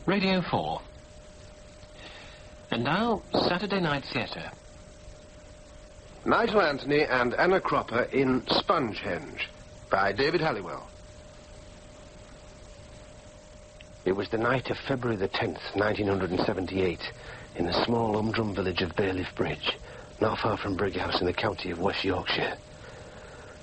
Radio 4. And now, Saturday Night Theatre. Nigel Anthony and Anna Cropper in Spongehenge by David Halliwell. It was the night of February the 10th, 1978, in the small humdrum village of Bailiff Bridge, not far from Brighouse in the county of West Yorkshire.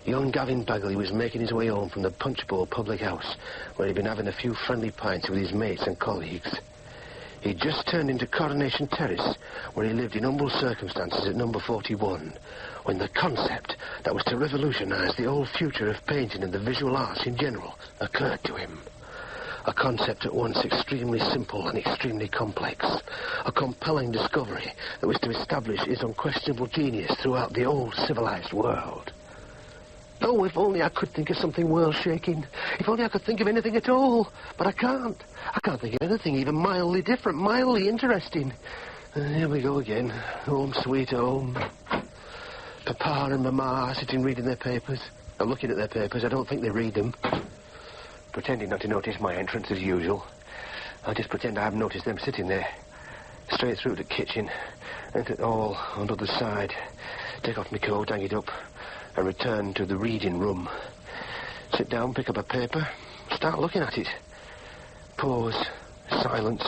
Young Gavin Bagley was making his way home from the Punch Bowl public house, where he'd been having a few friendly pints with his mates and colleagues. He'd just turned into Coronation Terrace, where he lived in humble circumstances at number 41, when the concept that was to revolutionise the whole future of painting and the visual arts in general occurred to him. A concept at once extremely simple and extremely complex. A compelling discovery that was to establish his unquestionable genius throughout the whole civilised world. Oh, if only I could think of something world-shaking. If only I could think of anything at all. But I can't. I can't think of anything even mildly different, mildly interesting. Here we go again. Home sweet home. Papa and Mama sitting reading their papers. I'm looking at their papers. I don't think they read them. Pretending not to notice my entrance as usual. I just pretend I haven't noticed them sitting there. Straight through to the kitchen. Enter the hall on the other side. Take off my coat, hang it up, and return to the reading room. Sit down, pick up a paper, start looking at it. Pause, silence.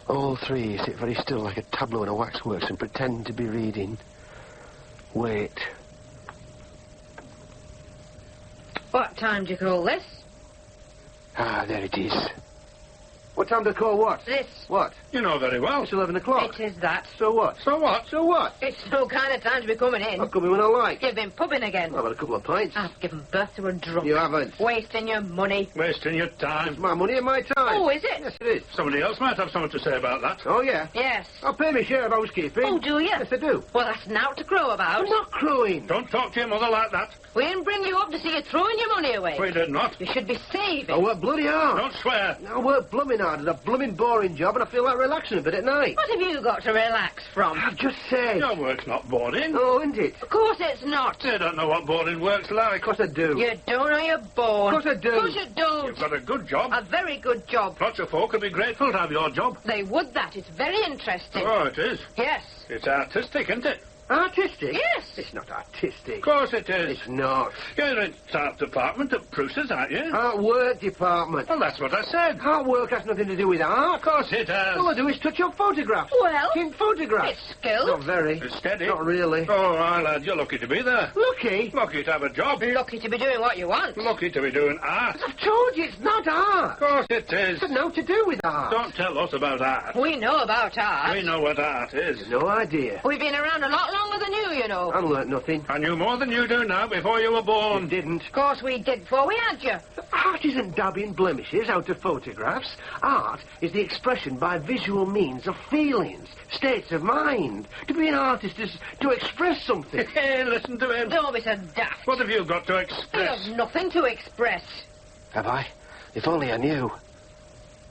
All three sit very still like a tableau in a waxworks and pretend to be reading. Wait. What time do you call this? Ah, there it is. What time do I call what? This. What? You know very well. It's 11 o'clock. It is that. So what? So what? So what? It's no kind of time to be coming in. I'll come in when I like. You've been pubbing again. I've had a couple of pints. I've given birth to a drunk. You haven't. Wasting your money. Wasting your It's time. my money and my time. Oh, is it? Yes, it is. Somebody else might have something to say about that. Oh, yeah? Yes. I'll pay my share of housekeeping. Oh, do you? Yes, I do. Well, that's now to crow about. I'm not crowing. Don't talk to your mother like that. We didn't bring you up to see you throwing your money away. We did not. You should be saving. I work bloody hard. Don't swear. I work blooming hard at a blooming boring job, and I feel like relaxing a bit at night. What have you got to relax from? I've just said. Your work's not boring. Oh, isn't it? Of course it's not. You don't know what boring work's like. Of course I do. You don't know you're born. Of course I do. Of course you don't. You've got a good job. A very good job. Lots of folk would be grateful to have your job. They would that. It's very interesting. Oh, it is. Yes. It's artistic, isn't it? Artistic? Yes. It's not artistic. Of course it is. It's not. You're in art department at Bruce's, aren't you? Artwork department. Well, that's what I said. Artwork has nothing to do with art. Of course it has. All I do is touch up photographs. Well, In photographs. it's skilled. Not very. It's steady. Not really. Oh, aye, lad, you're lucky to be there. Lucky. Lucky to have a job. Lucky to be doing what you want. Lucky to be doing art. I've told you it's not art. Of course it is. It's got nothing to do with art. Don't tell us about art. We know about art. We know what art is. No idea. We've been around a lot longer than you know. I learnt nothing. I knew more than you do now before you were You born. didn't. Of course we did before we had you. Art isn't dabbing blemishes out of photographs. Art is the expression by visual means of feelings, states of mind. To be an artist is to express something. Hey, listen to him. Don't be so daft. What have you got to You express? have nothing to express. Have I? If only I knew.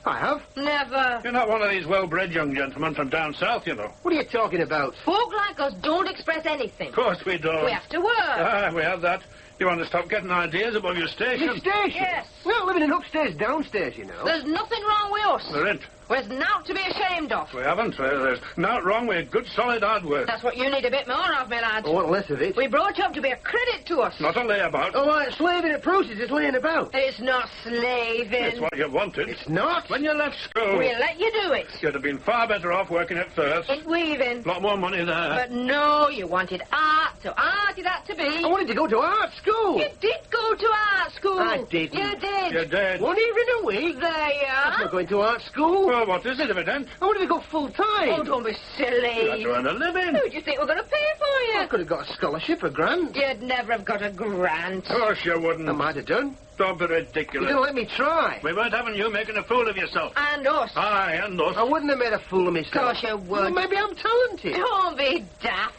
I have. Never. You're not one of these well-bred young gentlemen from down south, you know. What are you talking about? Folk like us don't express anything. Of course we don't. We have to work. Ah, we have that. You want to stop getting ideas above your station? Your station? Yes. We're not living in upstairs, downstairs, you know. There's nothing wrong with us. There ain't. There's naught to be ashamed of. We haven't. There's not wrong with good, solid hard work. That's what you need a bit more of, my lad. I want less of it. We brought you up to be a credit to us. Not a layabout. Oh, like slaving at Bruce's is laying about. It's not slaving. It's what you wanted. It's not. When you left school, We'll let you do it. you'd have been far better off working at first. In weaving. A lot more money there. But no, you wanted art, so art it had to be. I wanted to go to art school. You did go to art school. I didn't. You did. You're dead. One evening a week. There you I'm are. not going to art school. Well, what is it if it ain't? I wanted to go full time. Oh, don't be You had silly. to earn a living. Who do you think we're going to pay for I you? could have got a scholarship, a grant. You'd never have got a grant. Of course you wouldn't. I might have done. Don't be You ridiculous. didn't let me try. We weren't having you making a fool of yourself. And us. Aye, and us. I wouldn't have made a fool of myself. Of course you would. Well, maybe I'm talented. Don't be daft.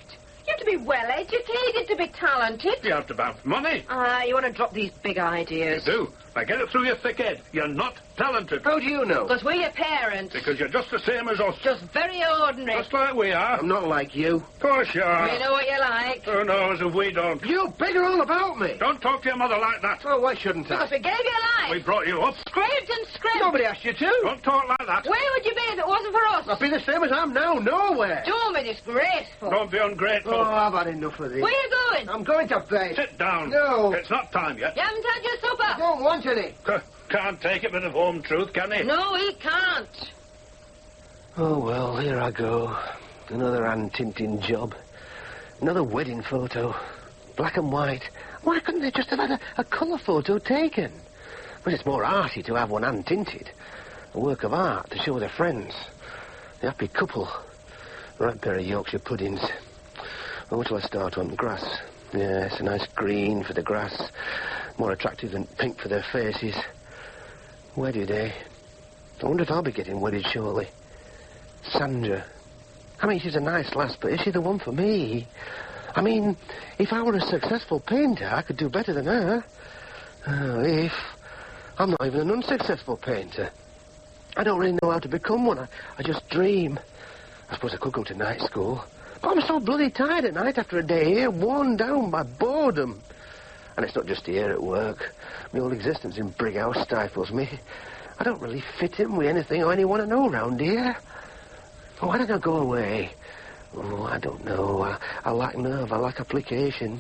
You have to be well educated to be talented. You have to bounce money. You want to drop these big You ideas. do. Now get it through your thick head. You're not talented. How do you know? Because we're your parents. Because you're just the same as us. Just very ordinary. Just like we are. I'm not like you. Of course you are. We know what you like. Who knows if we don't? You bigger all about me. Don't talk to your mother like that. Oh, why shouldn't I? Because we gave you a life. We brought you up. Scraped and scraped. Nobody asked you to. Don't talk like that. Where would you be if it wasn't for us? I'd be the same as I am now. Nowhere. Don't be disgraceful. Don't be ungrateful. Oh, I've had enough of this. Where are you going? I'm going to bed. Sit down. No. It's not time yet. You haven't had your I supper. don't want any. Can't take a bit of home truth, can he? No, he can't. Oh, well, here I go. Another hand-tinting job. Another wedding photo. Black and white. Why couldn't they just have had a colour photo taken? But it's more arty to have one hand-tinted. A work of art to show their friends. The happy couple. The right pair of Yorkshire puddings. Well, what shall I start on? Grass. Yes, a nice green for the grass. More attractive than pink for their faces. Wedded, eh? I wonder if I'll be getting wedded shortly. Sandra. I mean, she's a nice lass, but is she the one for me? I mean, if I were a successful painter, I could do better than her. Oh, if. I'm not even an unsuccessful painter. I don't really know how to become one. I just dream. I suppose I could go to night school. But I'm so bloody tired at night after a day here, worn down by boredom. And it's not just here at work. My whole existence in Brighouse stifles me. I don't really fit in with anything or anyone I know round here. Why don't I go away? Oh, I don't know. I lack nerve. I lack application.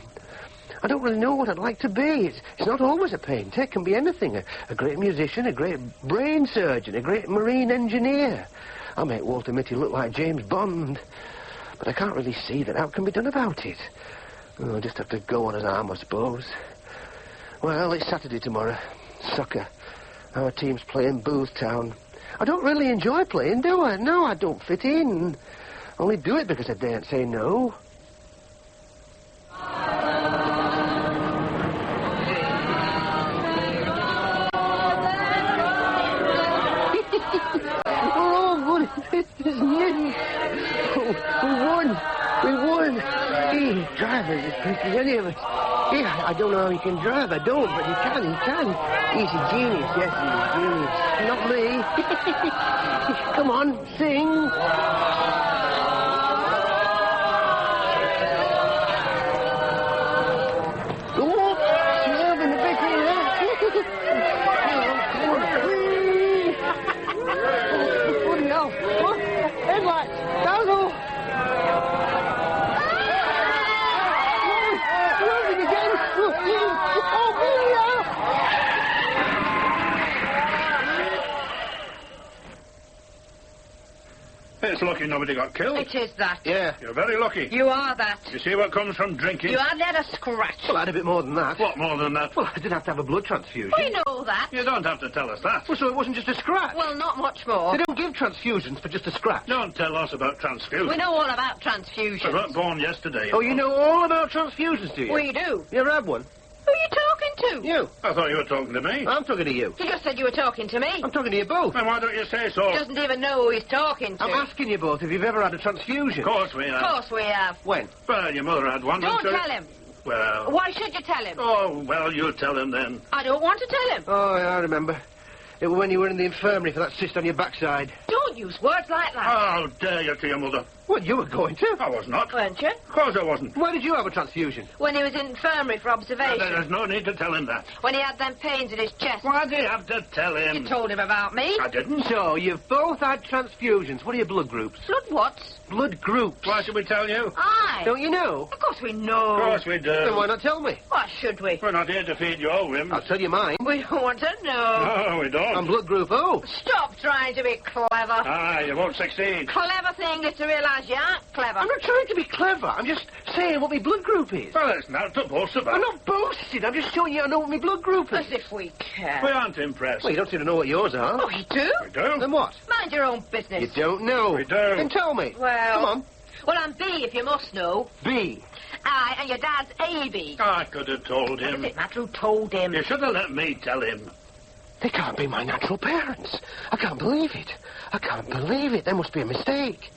I don't really know what I'd like to be. It's not always a painter. It can be anything. A great musician, a great brain surgeon, a great marine engineer. I make Walter Mitty look like James Bond. But I can't really see that. How can be done about it? Oh, I'll just have to go on as I am, I suppose. Well, it's Saturday tomorrow. Soccer. Our team's playing Boothtown. I don't really enjoy playing, do I? No, I don't fit in. I only do it because I daren't say no. Oh, good. It's nearly. Oh, we won. We won. Hey, drivers as quick as any of us. Yeah, I don't know how he can drive. I don't, but he can. He's a genius. Yes, he's a genius. Not me. Come on, sing. It's lucky nobody got killed. It is that. Yeah. You're very lucky. You are that. You see what comes from drinking? You hardly had a scratch. Well, I had a bit more than that. What more than that? Well, I didn't have to have a blood transfusion. We know that. You don't have to tell us that. Well, so it wasn't just a scratch. Well, not much more. They don't give transfusions for just a scratch. Don't tell us about transfusion. We know all about We transfusions. weren't born yesterday. Oh, you know all about transfusions, do you? We do. You ever had one? Who are you talking to? You. I thought you were talking to me. I'm talking to you. You just said you were talking to me. I'm talking to you both. Then why don't you say so? He doesn't even know who he's talking to. I'm asking you both if you've ever had a transfusion. Of course we Of have. course we have. When? Well, your mother had one. Don't didn't tell she? him. Well. Why should you tell him? Oh, well, you tell him then. I don't want to tell him. Oh, yeah, I remember. It was when you were in the infirmary for that cyst on your backside. Don't use words like that. How dare you to your mother? Well, you were going to. I was not. Weren't you? Of course I wasn't. Why did you have a transfusion? When he was in infirmary for observation. There's no need to tell him that. When he had them pains in his chest. Why do you have to tell him? You told him about me. I didn't. So, you've both had transfusions. What are your blood groups? Blood what? Blood groups. Why should we tell you? Aye. Don't you know? Of course we know. Of course we do. Then why not tell me? Why should we? We're not here to feed your whims. I'll tell you mine. We don't want to know. No, we don't. I'm blood group O. Stop trying to be clever. Aye, you won't succeed. Clever thing is to realise you aren't clever. I'm not trying to be clever. I'm just saying what my blood group is. Well, it's not to boast about. I'm not boasting. I'm just showing you I know what my blood group is. As if we care. We aren't impressed. Well, you don't seem to know what yours are. Oh, you do? We do. Then what? Mind your own business. You don't know. We do. Then tell me. Well... Come on. Well, I'm B, if you must know. B. Aye, and your dad's AB. I could have told What him. does it matter who told him? You should have let me tell him. They can't be my natural parents. I can't believe it. I can't believe it. There must be a mistake.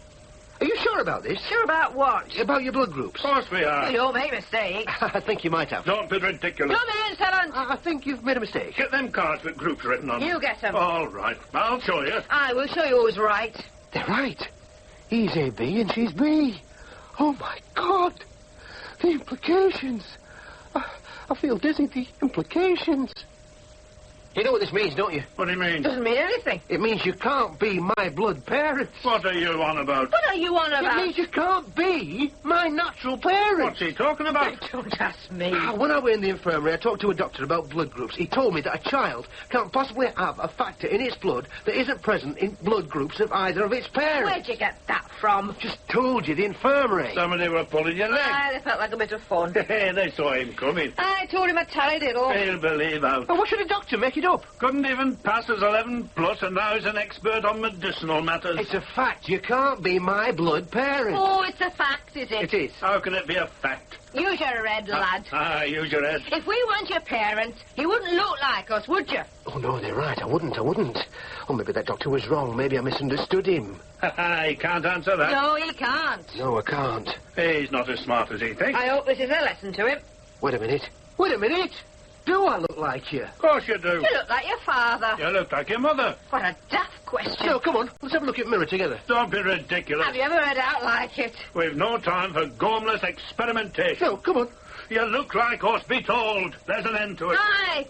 Are you sure about this? Sure about what? About your blood groups? Of course we are. We don't make mistakes. I think you might have. Don't be ridiculous. Come you, servant. I think you've made a mistake. Get them cards with groups written on them. You get them. All right. I'll show you. I will show you who's right. They're right. He's AB and she's B. Oh, my God. The implications. I feel dizzy. The implications. You know what this means, don't you? What do you mean? Doesn't mean anything. It means you can't be my blood parents. What are you on about? What are you on It about? means you can't be my natural parents. What's he talking about? Don't ask me. When I went in the infirmary, I talked to a doctor about blood groups. He told me that a child can't possibly have a factor in its blood that isn't present in blood groups of either of its parents. Where'd you get that from? Just told you, the infirmary. Somebody were pulling your leg. They felt like a bit of fun. They saw him coming. I told him a taradiddle. He'll believe out. Well, what should a doctor make it up? Couldn't even pass as 11 plus, and now he's an expert on medicinal matters. It's a fact. You can't be my blood parents. Oh, it's a fact, is it? It is. How can it be a fact? Use your head, lad. Use your head. If we weren't your parents, you wouldn't look like us, would you? Oh, no, they're right. I wouldn't. Oh, maybe that doctor was wrong. Maybe I misunderstood him. He can't answer that. No, he can't. No, I can't. He's not as smart as he thinks. I hope this is a lesson to him. Wait a minute. Do I look like you? Of course you do. You look like your father. You look like your mother. What a daft question. No, come on. Let's have a look at the mirror together. Don't be ridiculous. Have you ever heard out like it? We've no time for gormless experimentation. No, come on. You look like us, be told. There's an end to it. Aye.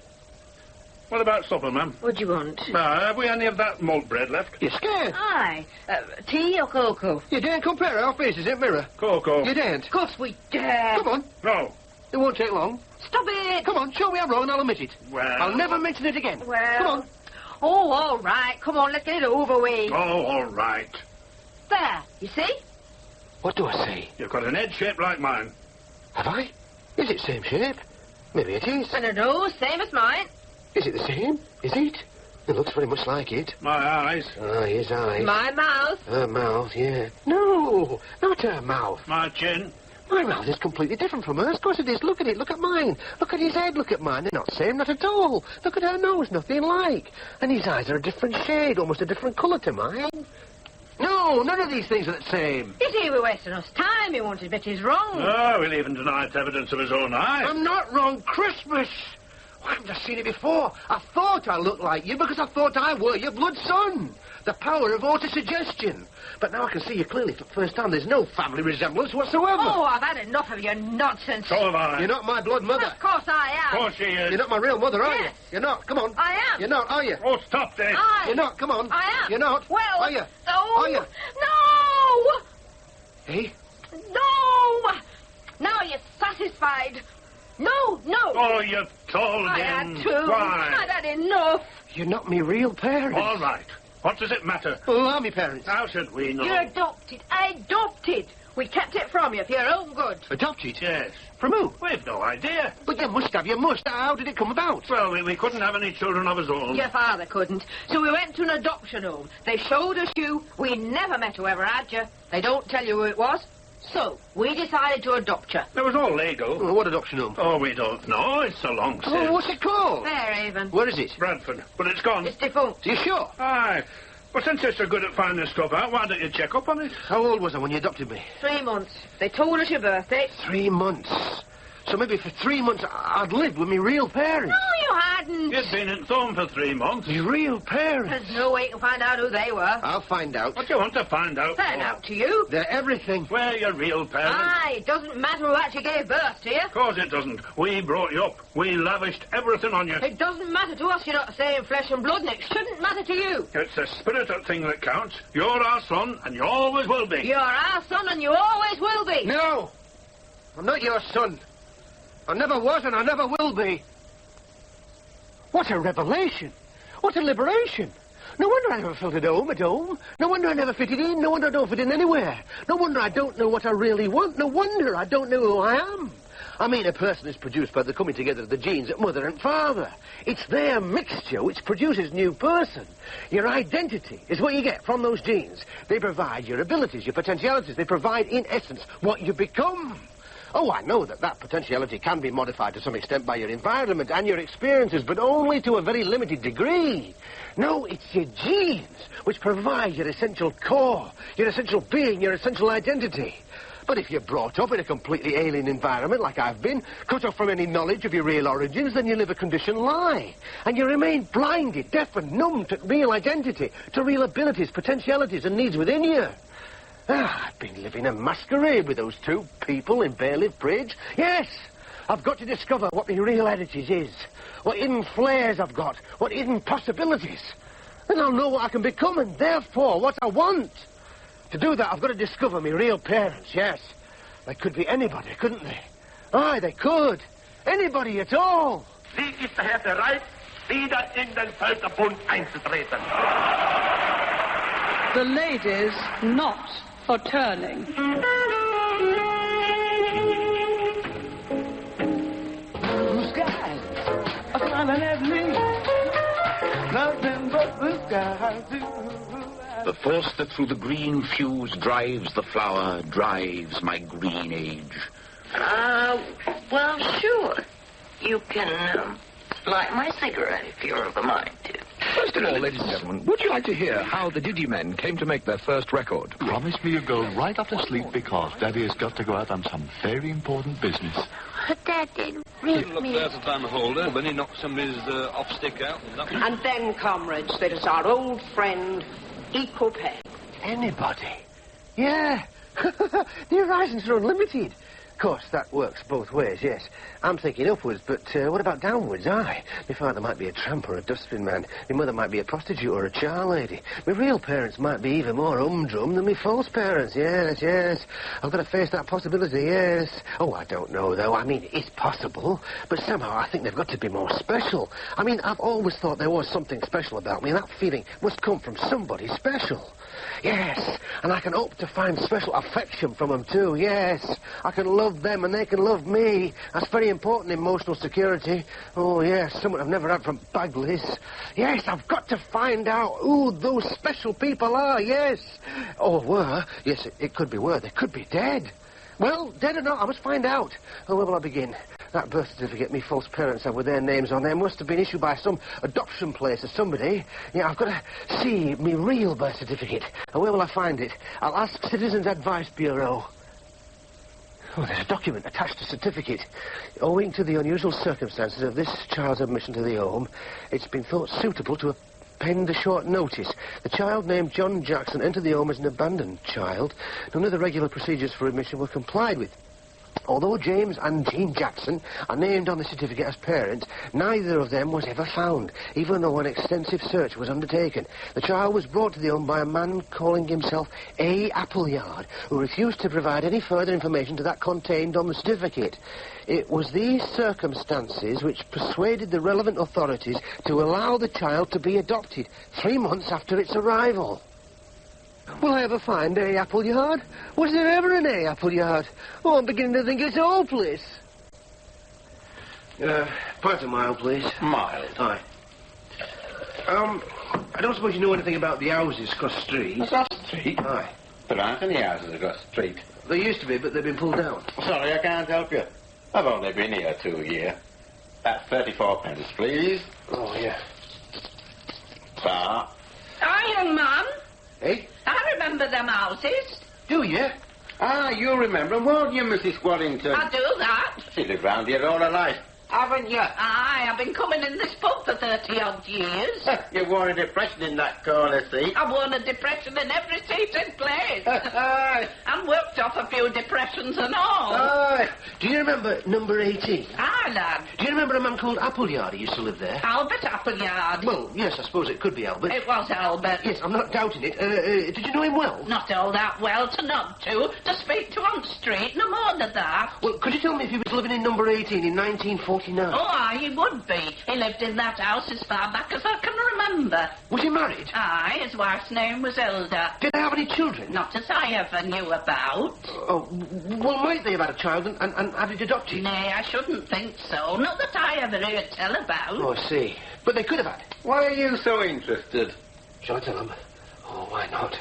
What about supper, ma'am? What do you want? Have we any of that malt bread left? You're scared. Aye. Tea or cocoa? You daren't compare our faces in mirror. Cocoa. You daren't. Of course we dare. Come on. No. It won't take long. Stop it. Come on, show me I'm wrong and I'll admit it. Well... I'll never mention it again. Well... Come on. Oh, all right. Come on, let's get it over with. Oh, all right. There. You see? What do I say? You've got an head shaped like mine. Have I? Is it same shape? Maybe it is. And a nose, same as mine. Is it the same? Is it? It looks very much like it. My eyes. Ah, his eyes. My mouth. Her mouth, yeah. No, not her mouth. My chin. My mouth is completely different from hers. Of course it is. Look at it. Look at mine. Look at his head. Look at mine. They're not the same. Not at all. Look at her nose. Nothing like. And his eyes are a different shade. Almost a different colour to mine. No, none of these things are the same. You see, we're wasting us time. He won't admit he's wrong. Oh, we'll even deny it's evidence of his own eye. I'm not wrong. Christmas. I haven't just seen it before. I thought I looked like you because I thought I were your blood son. The power of autosuggestion. But now I can see you clearly for the first time. There's no family resemblance whatsoever. Oh, I've had enough of your nonsense. So have I. You're not my blood mother. Of course I am. Of course she is. You're not my real mother, are Yes. you? You're not. Come on. I am. You're not, are you? Oh, stop, Dave. You're not. Come on. I am. You're not. Well... Are you? No. Are you? No! Hey? No! Now you're satisfied. No. Oh, you've told I him. had to. Why? I'd had enough. You're not me real parents. All right. What does it matter? Who are me parents? How should we know? You're adopted. Adopted. We kept it from you for your own good. Adopted? Yes. From who? We've no idea. But you must have. You must. How did it come about? Well, we couldn't have any children of his own. Your father couldn't. So we went to an adoption home. They showed us you. We never met whoever had you. They don't tell you who it was. So we decided to adopt you. It was all legal. Oh, what adoption home? Oh, we don't know. It's so long since. Oh, what's it called? Fairhaven. Where is it? Bradford. But it's gone. It's defunct. Are you sure? Aye. Well, since you're so good at finding stuff out, why don't you check up on it? How old was I when you adopted me? 3 months. They told us your birthday. 3 months. So maybe for 3 months I'd lived with me real parents. No, you hadn't. You'd been in Thorn for 3 months. Me real parents. There's no way you can find out who they were. I'll find out. What do you want to find out? They're for? out to you. They're everything. We're your real parents. Aye, it doesn't matter who actually gave birth to you. Of course it doesn't. We brought you up. We lavished everything on you. It doesn't matter to us you're not the same flesh and blood, and it shouldn't matter to you. It's the spirited thing that counts. You're our son, and you always will be. You're our son, and you always will be. No. I'm not your son. I never was and I never will be. What a revelation. What a liberation. No wonder I never felt at home. No wonder I never fitted in. No wonder I don't fit in anywhere. No wonder I don't know what I really want. No wonder I don't know who I am. I mean, a person is produced by the coming together of the genes of mother and father. It's their mixture which produces new person. Your identity is what you get from those genes. They provide your abilities, your potentialities. They provide, in essence, what you become. Oh, I know that potentiality can be modified to some extent by your environment and your experiences, but only to a very limited degree. No, it's your genes which provide your essential core, your essential being, your essential identity. But if you're brought up in a completely alien environment, like I've been, cut off from any knowledge of your real origins, then you live a conditioned lie. And you remain blinded, deaf and numb to real identity, to real abilities, potentialities and needs within you. I've been living a masquerade with those two people in Bailiff Bridge. Yes, I've got to discover what my real heritage is, what hidden flares I've got, what hidden possibilities. Then I'll know what I can become and therefore what I want. To do that, I've got to discover my real parents, yes. They could be anybody, couldn't they? Aye, they could. Anybody at all. Sie ist daher bereit, wieder in den Völkerbund einzutreten. The ladies not for turning. Blue skies are shining at me. Nothing but blue skies. The force that through the green fuse drives the flower drives my green age. Well, sure. You can light my cigarette if you're of the mind to. First of all, ladies and gentlemen, would you like to hear how the Diddy Men came to make their first record? Promise me you'll go right after sleep because Daddy has got to go out on some very important business. Dad didn't read Look there for Van Holder when he knocked somebody's off stick out. And then, comrades, there's our old friend, Equal Pay. Anybody? Yeah. The horizons are unlimited. Of course, that works both ways, yes. I'm thinking upwards, but what about downwards? Aye. My father might be a tramp or a dustbin man. My mother might be a prostitute or a char lady. My real parents might be even more humdrum than my false parents. Yes, yes. I've got to face that possibility, yes. Oh, I don't know, though. I mean, it's possible. But somehow I think they've got to be more special. I mean, I've always thought there was something special about me, and that feeling must come from somebody special. Yes, and I can hope to find special affection from them too, yes. I can love them and they can love me. That's very important, emotional security. Oh, yes, something I've never had from Bagleys. Yes, I've got to find out who those special people are, yes. Or were. Yes, it could be were. They could be dead. Well, dead or not, I must find out. Oh, where will I begin? That birth certificate me false parents have with their names on there must have been issued by some adoption place or somebody. Yeah, I've got to see me real birth certificate. And where will I find it? I'll ask Citizens Advice Bureau. Oh, there's a document attached to certificate. Owing to the unusual circumstances of this child's admission to the home, it's been thought suitable to append a short notice. The child named John Jackson entered the home as an abandoned child. None of the regular procedures for admission were complied with. Although James and Jean Jackson are named on the certificate as parents, neither of them was ever found, even though an extensive search was undertaken. The child was brought to the home by a man calling himself A. Appleyard, who refused to provide any further information to that contained on the certificate. It was these circumstances which persuaded the relevant authorities to allow the child to be adopted 3 months after its arrival. Will I ever find A. Appleyard? Was there ever an A. Appleyard? Oh, I'm beginning to think it's hopeless. Pint of mild, please. Mild. Aye. I don't suppose you know anything about the houses across the street. Across the street? Aye. There aren't any houses across the street. There used to be, but they've been pulled down. Sorry, I can't help you. I've only been here 2 years. That's 34 pence, please. Oh, yeah. Sir. Hi, young man. Hey? I remember them houses. Do you? Ah, you remember, won't you, Mrs. Waddington? I do that. She lived round here all her life. Haven't you? Aye, I've been coming in this pub for 30-odd years. You wore a depression in that corner seat. I've worn a depression in every seat in place. Aye. And worked off a few depressions and all. Aye. Do you remember number 18? Aye, lad. Do you remember a man called Appleyard who used to live there? Albert Appleyard. Well, yes, I suppose it could be Albert. It was Albert. Yes, I'm not doubting it. Did you know him well? Not all that well to nod to speak to on the street, no more than that. Well, could you tell me if he was living in number 18 in 1949? Oh, aye, he would be. He lived in that house as far back as I can remember. Was he married? Aye, his wife's name was Hilda. Did they have any children? Not as I ever knew about. Oh, well, might they have had a child and had it adopted? Nay, I shouldn't think so. Not that I ever heard tell about. Oh, I see. But they could have had. Why are you so interested? Shall I tell them? Oh, why not?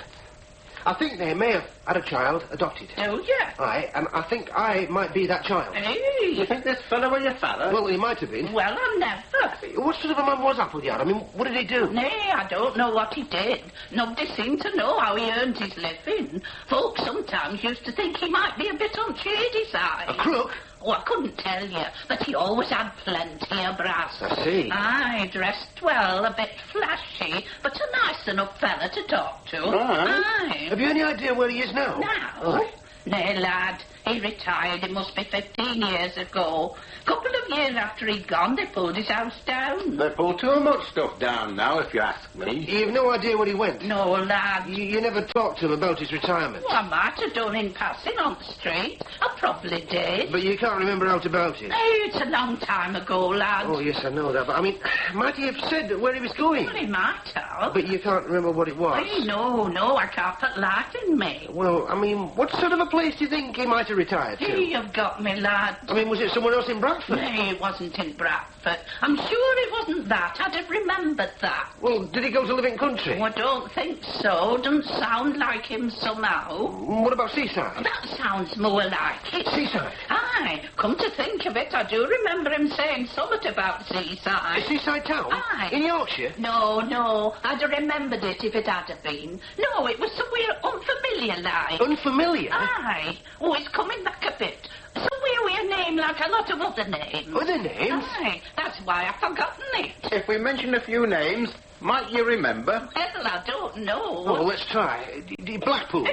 I think they may have had a child adopted. Oh, yeah? Aye, and I think I might be that child. Hey. You think this fellow was your father? Well, he might have been. Well, I never. What sort of a man was Appleyard? I mean, what did he do? Nay, I don't know what he did. Nobody seemed to know how he earned his living. Folks sometimes used to think he might be a bit on shady side. A crook? Oh, I couldn't tell you, but he always had plenty of brass. I see. Aye, dressed well, a bit flashy, but a nice enough fella to talk to. Aye. Have you any idea where he is now? Now? Nay, lad, he retired, it must be 15 years ago. Couple of years after he'd gone, they pulled his house down. They pulled too much stuff down now, if you ask me. You've no idea where he went? No, lad. You never talked to him about his retirement? Well, I might have done in passing on the street. I probably did. But you can't remember out about it? It's a long time ago, lad. Oh, yes, I know that. But, I mean, might he have said where he was going? Well, he might have. But you can't remember what it was? Hey, no, I can't put light in me. Well, I mean, what sort of a place do you think he might have retired to? Hey, you've got me, lad. I mean, was it somewhere else in Bradford? Nay, it wasn't in Bradford. I'm sure it wasn't that. I'd have remembered that. Well, did he go to live in country? Oh, I don't think so. Doesn't sound like him somehow. What about seaside? That sounds more like it. Seaside? Aye. Come to think of it, I do remember him saying something about seaside. A seaside town? Aye. In Yorkshire? No. I'd have remembered it if it had have been. No, it was somewhere unfamiliar like. Unfamiliar? Aye. Oh, it's coming back a bit. Somewhere with a name like a lot of other names. Other names? Aye. That's why I've forgotten it. If we mention a few names, might you remember? Well, I don't know. Well, let's try. Blackpool? No,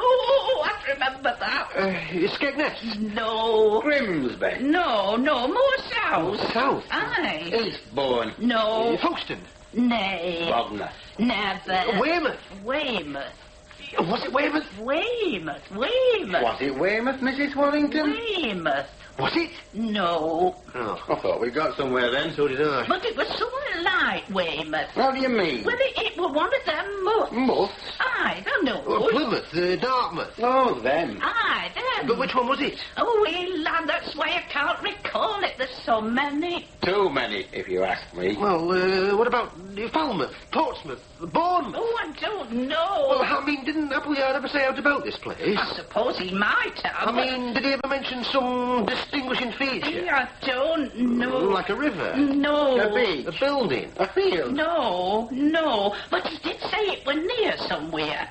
I remember that. Skegness? No. Grimsby? No, more south. South? Aye. Eastbourne? No. Folkestone? Nay. Bognor? Never. Weymouth? Was it Weymouth? Weymouth. Was it Weymouth, Mrs. Wallington? Weymouth. Was it? No. Oh. I thought we got somewhere then. So did I. But it was somewhere like Weymouth. How do you mean? Well, it was one of them muths. Muths? Aye, I know. Plymouth, Dartmouth. Oh, them. Aye, them. But which one was it? Oh, lad, that's why I can't recall it. There's so many. Too many, if you ask me. Well, what about Falmouth, Portsmouth, Bournemouth? Oh, I don't know. Well, I mean, didn't Appleyard ever say out about this place? I suppose he might have. I mean, did he ever mention some distinguishing feature? I don't know. Like a river? No. A beach? A building? A field? No. But he did say it was near somewhere.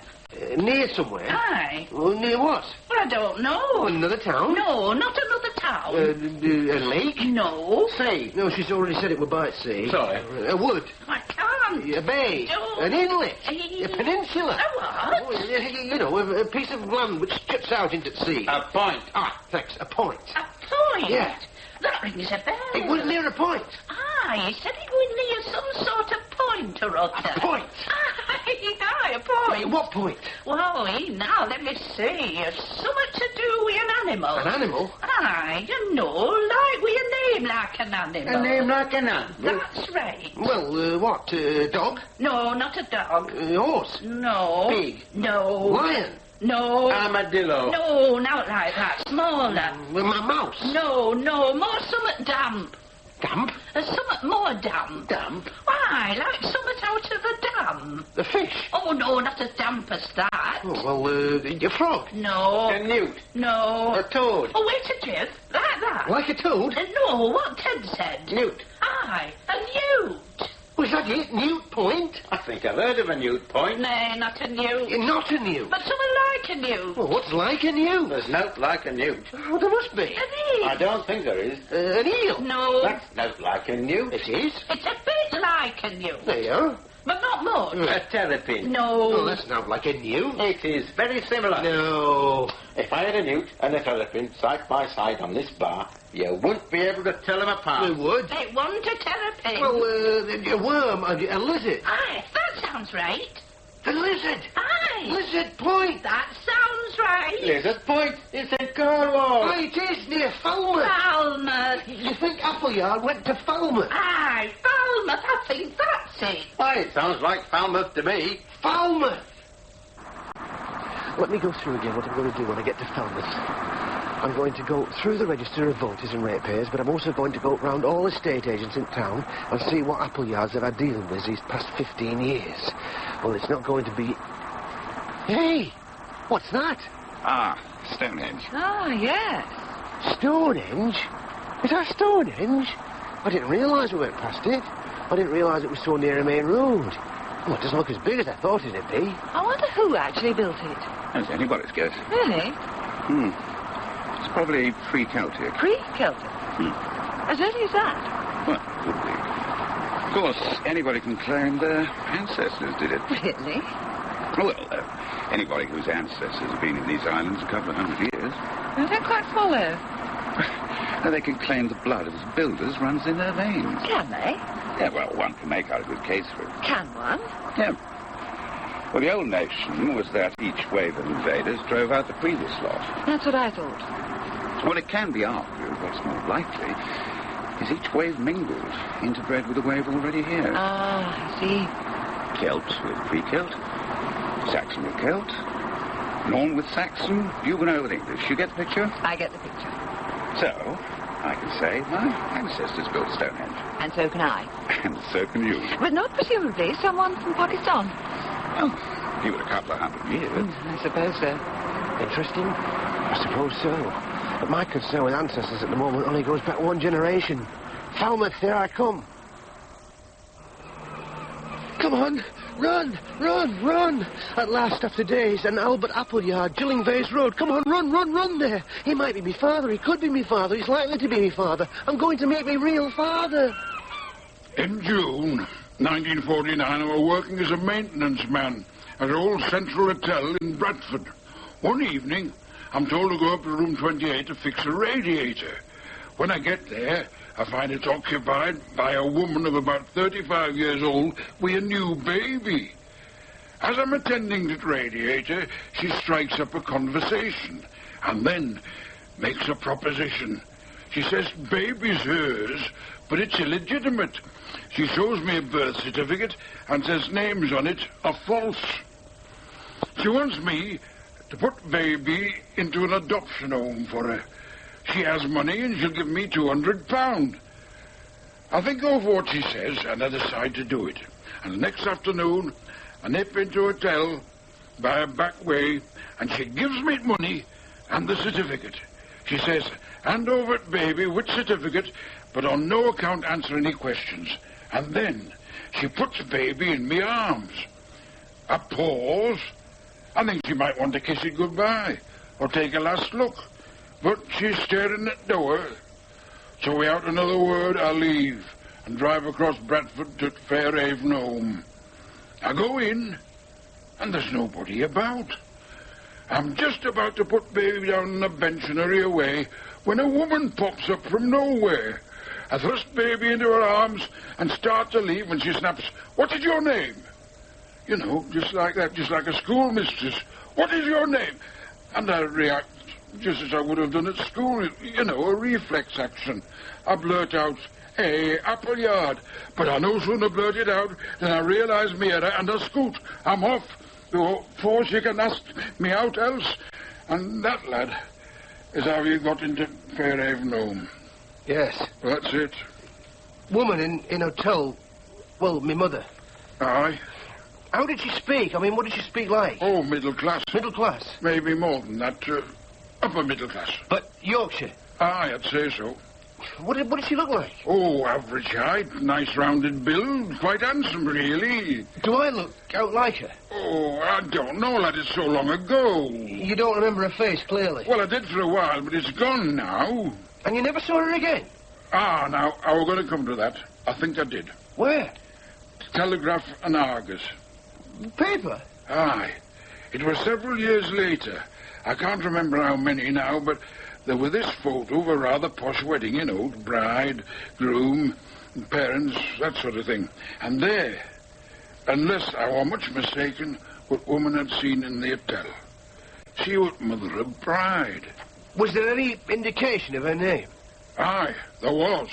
Near somewhere? Aye. Well, near what? Well, I don't know. Another town? No, not another town. A lake? No. Sea? No, she's already said it was by sea. Sorry. A wood? I can't. A bay? Don't. An inlet? A peninsula? A what? Oh, you know, a piece of land which juts out into the sea. A point. Ah, thanks. A point. A point? Yeah. That rings a bell. It was near a point. Aye, he said it was near some sort of point or other. A point? Aye, a point. What point? Well, now, let me see. It's something to do with an animal. An animal? Aye, you know, like with a name like an animal. A name like an animal? That's right. Well, what? Dog? No, not a dog. Horse? No. Pig? No. Lion? No. Armadillo? No, not like that. Smaller. My mouse? No, more something damp. Damp? Something more damp. Damp? Why, like something out of a dam. A fish? Oh, no, not as damp as that. Oh, well, a frog? No. A newt? No. A toad? Oh, wait a minute. Like that. Like a toad? No, what Ted said. Newt? Aye, a newt. Was that it? Newt Point? I think I've heard of a newt point. Nay, not a newt. Not a newt? But something like a newt. Well, what's like a newt? There's no like a newt. Oh, there must be. An eel. I don't think there is. An eel? No. That's no like a newt. It is? It's a bit like a newt. There you are. But not much. A terrapin. No. Oh, that's not like a newt. It is very similar. No. If I had a newt and a terrapin side by side on this bar, you wouldn't be able to tell them apart. We would. It wasn't a terrapin. Well, a worm, a lizard. Aye, that sounds right. A lizard. Aye. Lizard Point. That sounds right. Lizard Point. It's in Cornwall. Right, it is near Falmouth. Falmouth. You think Appleyard went to Falmouth? Aye, Falmouth. I think that's it. Why, it sounds like Falmouth to me. Falmouth. Let me go through again what I'm going to do when I get to Falmouth. I'm going to go through the register of voters and ratepayers, but I'm also going to go round all estate agents in town and see what Appleyards have had dealing with these past 15 years. Well, it's not going to be... Hey! What's that? Ah, Stonehenge. Ah, yes. Stonehenge? Is that Stonehenge? I didn't realise we went past it. I didn't realise it was so near a main road. Well, it doesn't look as big as I thought it'd be. I wonder who actually built it. That's anybody's guess. Really? It's probably pre-Celtic. Pre-Celtic? As early as that? Well, could be. Of course, anybody can claim their ancestors did it. Really? Well, anybody whose ancestors have been in these islands a couple of 100 years. I don't quite follow. They can claim the blood of its builders runs in their veins. Can they? Yeah, well, one can make out a good case for it. Can one? Yeah. Well, the old notion was that each wave of invaders drove out the previous lot. That's what I thought. Well, it can be argued what's more likely is each wave mingled, interbred with a wave already here. Ah, I see. Celt with pre-Celt, Saxon with Celt, Norn with Saxon, Huguenot with English. You get the picture? I get the picture. So, I can say my ancestors built Stonehenge. And so can I. And so can you. But not presumably someone from Pakistan. Oh, give it a couple of 100 years. I suppose so. Interesting? I suppose so. But my concern with ancestors at the moment only goes back one generation. Falmouth, here I come. Come on, run, run, run. At last, after days, an Albert Appleyard, Gillingvase Road. Come on, run, run, run there. He might be me father, he could be me father, he's likely to be me father. I'm going to make me real father. In June 1949, I was working as a maintenance man at Old Central Hotel in Bradford. One evening, I'm told to go up to room 28 to fix a radiator. When I get there, I find it's occupied by a woman of about 35 years old with a new baby. As I'm attending to the radiator, she strikes up a conversation and then makes a proposition. She says baby's hers, but it's illegitimate. She shows me a birth certificate and says names on it are false. She wants me to put baby into an adoption home for her. She has money and she'll give me £200. I think over what she says and I decide to do it. And the next afternoon, I nip into a hotel by a back way and she gives me money and the certificate. She says, hand over it, baby, with certificate, but on no account answer any questions. And then she puts baby in me arms. I pause. I think she might want to kiss it goodbye or take a last look. But she's staring at the door. So without another word, I leave and drive across Bradford to Fairhaven home. I go in, and there's nobody about. I'm just about to put baby down on the bench and hurry away when a woman pops up from nowhere. I thrust baby into her arms and start to leave when she snaps, "What is your name?" You know, just like that, just like a schoolmistress. "What is your name?" And I react just as I would have done at school, you know, a reflex action. I blurt out, "Hey, Appleyard." But I no sooner blurt it out than I realise me error and I scoot. I'm off before she can ask me out else. And that, lad, is how you got into Fairhaven home. Yes. That's it. Woman in hotel, well, me mother. Aye. How did she speak? I mean, what did she speak like? Oh, middle class. Middle class? Maybe more than that. Upper middle class. But Yorkshire? Aye, I'd say so. What did she look like? Oh, average height, nice rounded build, quite handsome, really. Do I look out like her? Oh, I don't know, lad, it's so long ago. You don't remember her face, clearly? Well, I did for a while, but it's gone now. And you never saw her again? Ah, now, I was going to come to that. I think I did. Where? Telegraph and Argus. Paper? Aye. It was several years later. I can't remember how many now, but there was this photo of a rather posh wedding, you know, bride, groom, parents, that sort of thing. And there, unless I were much mistaken, what woman had seen in the hotel. She was mother of bride. Was there any indication of her name? Aye, there was.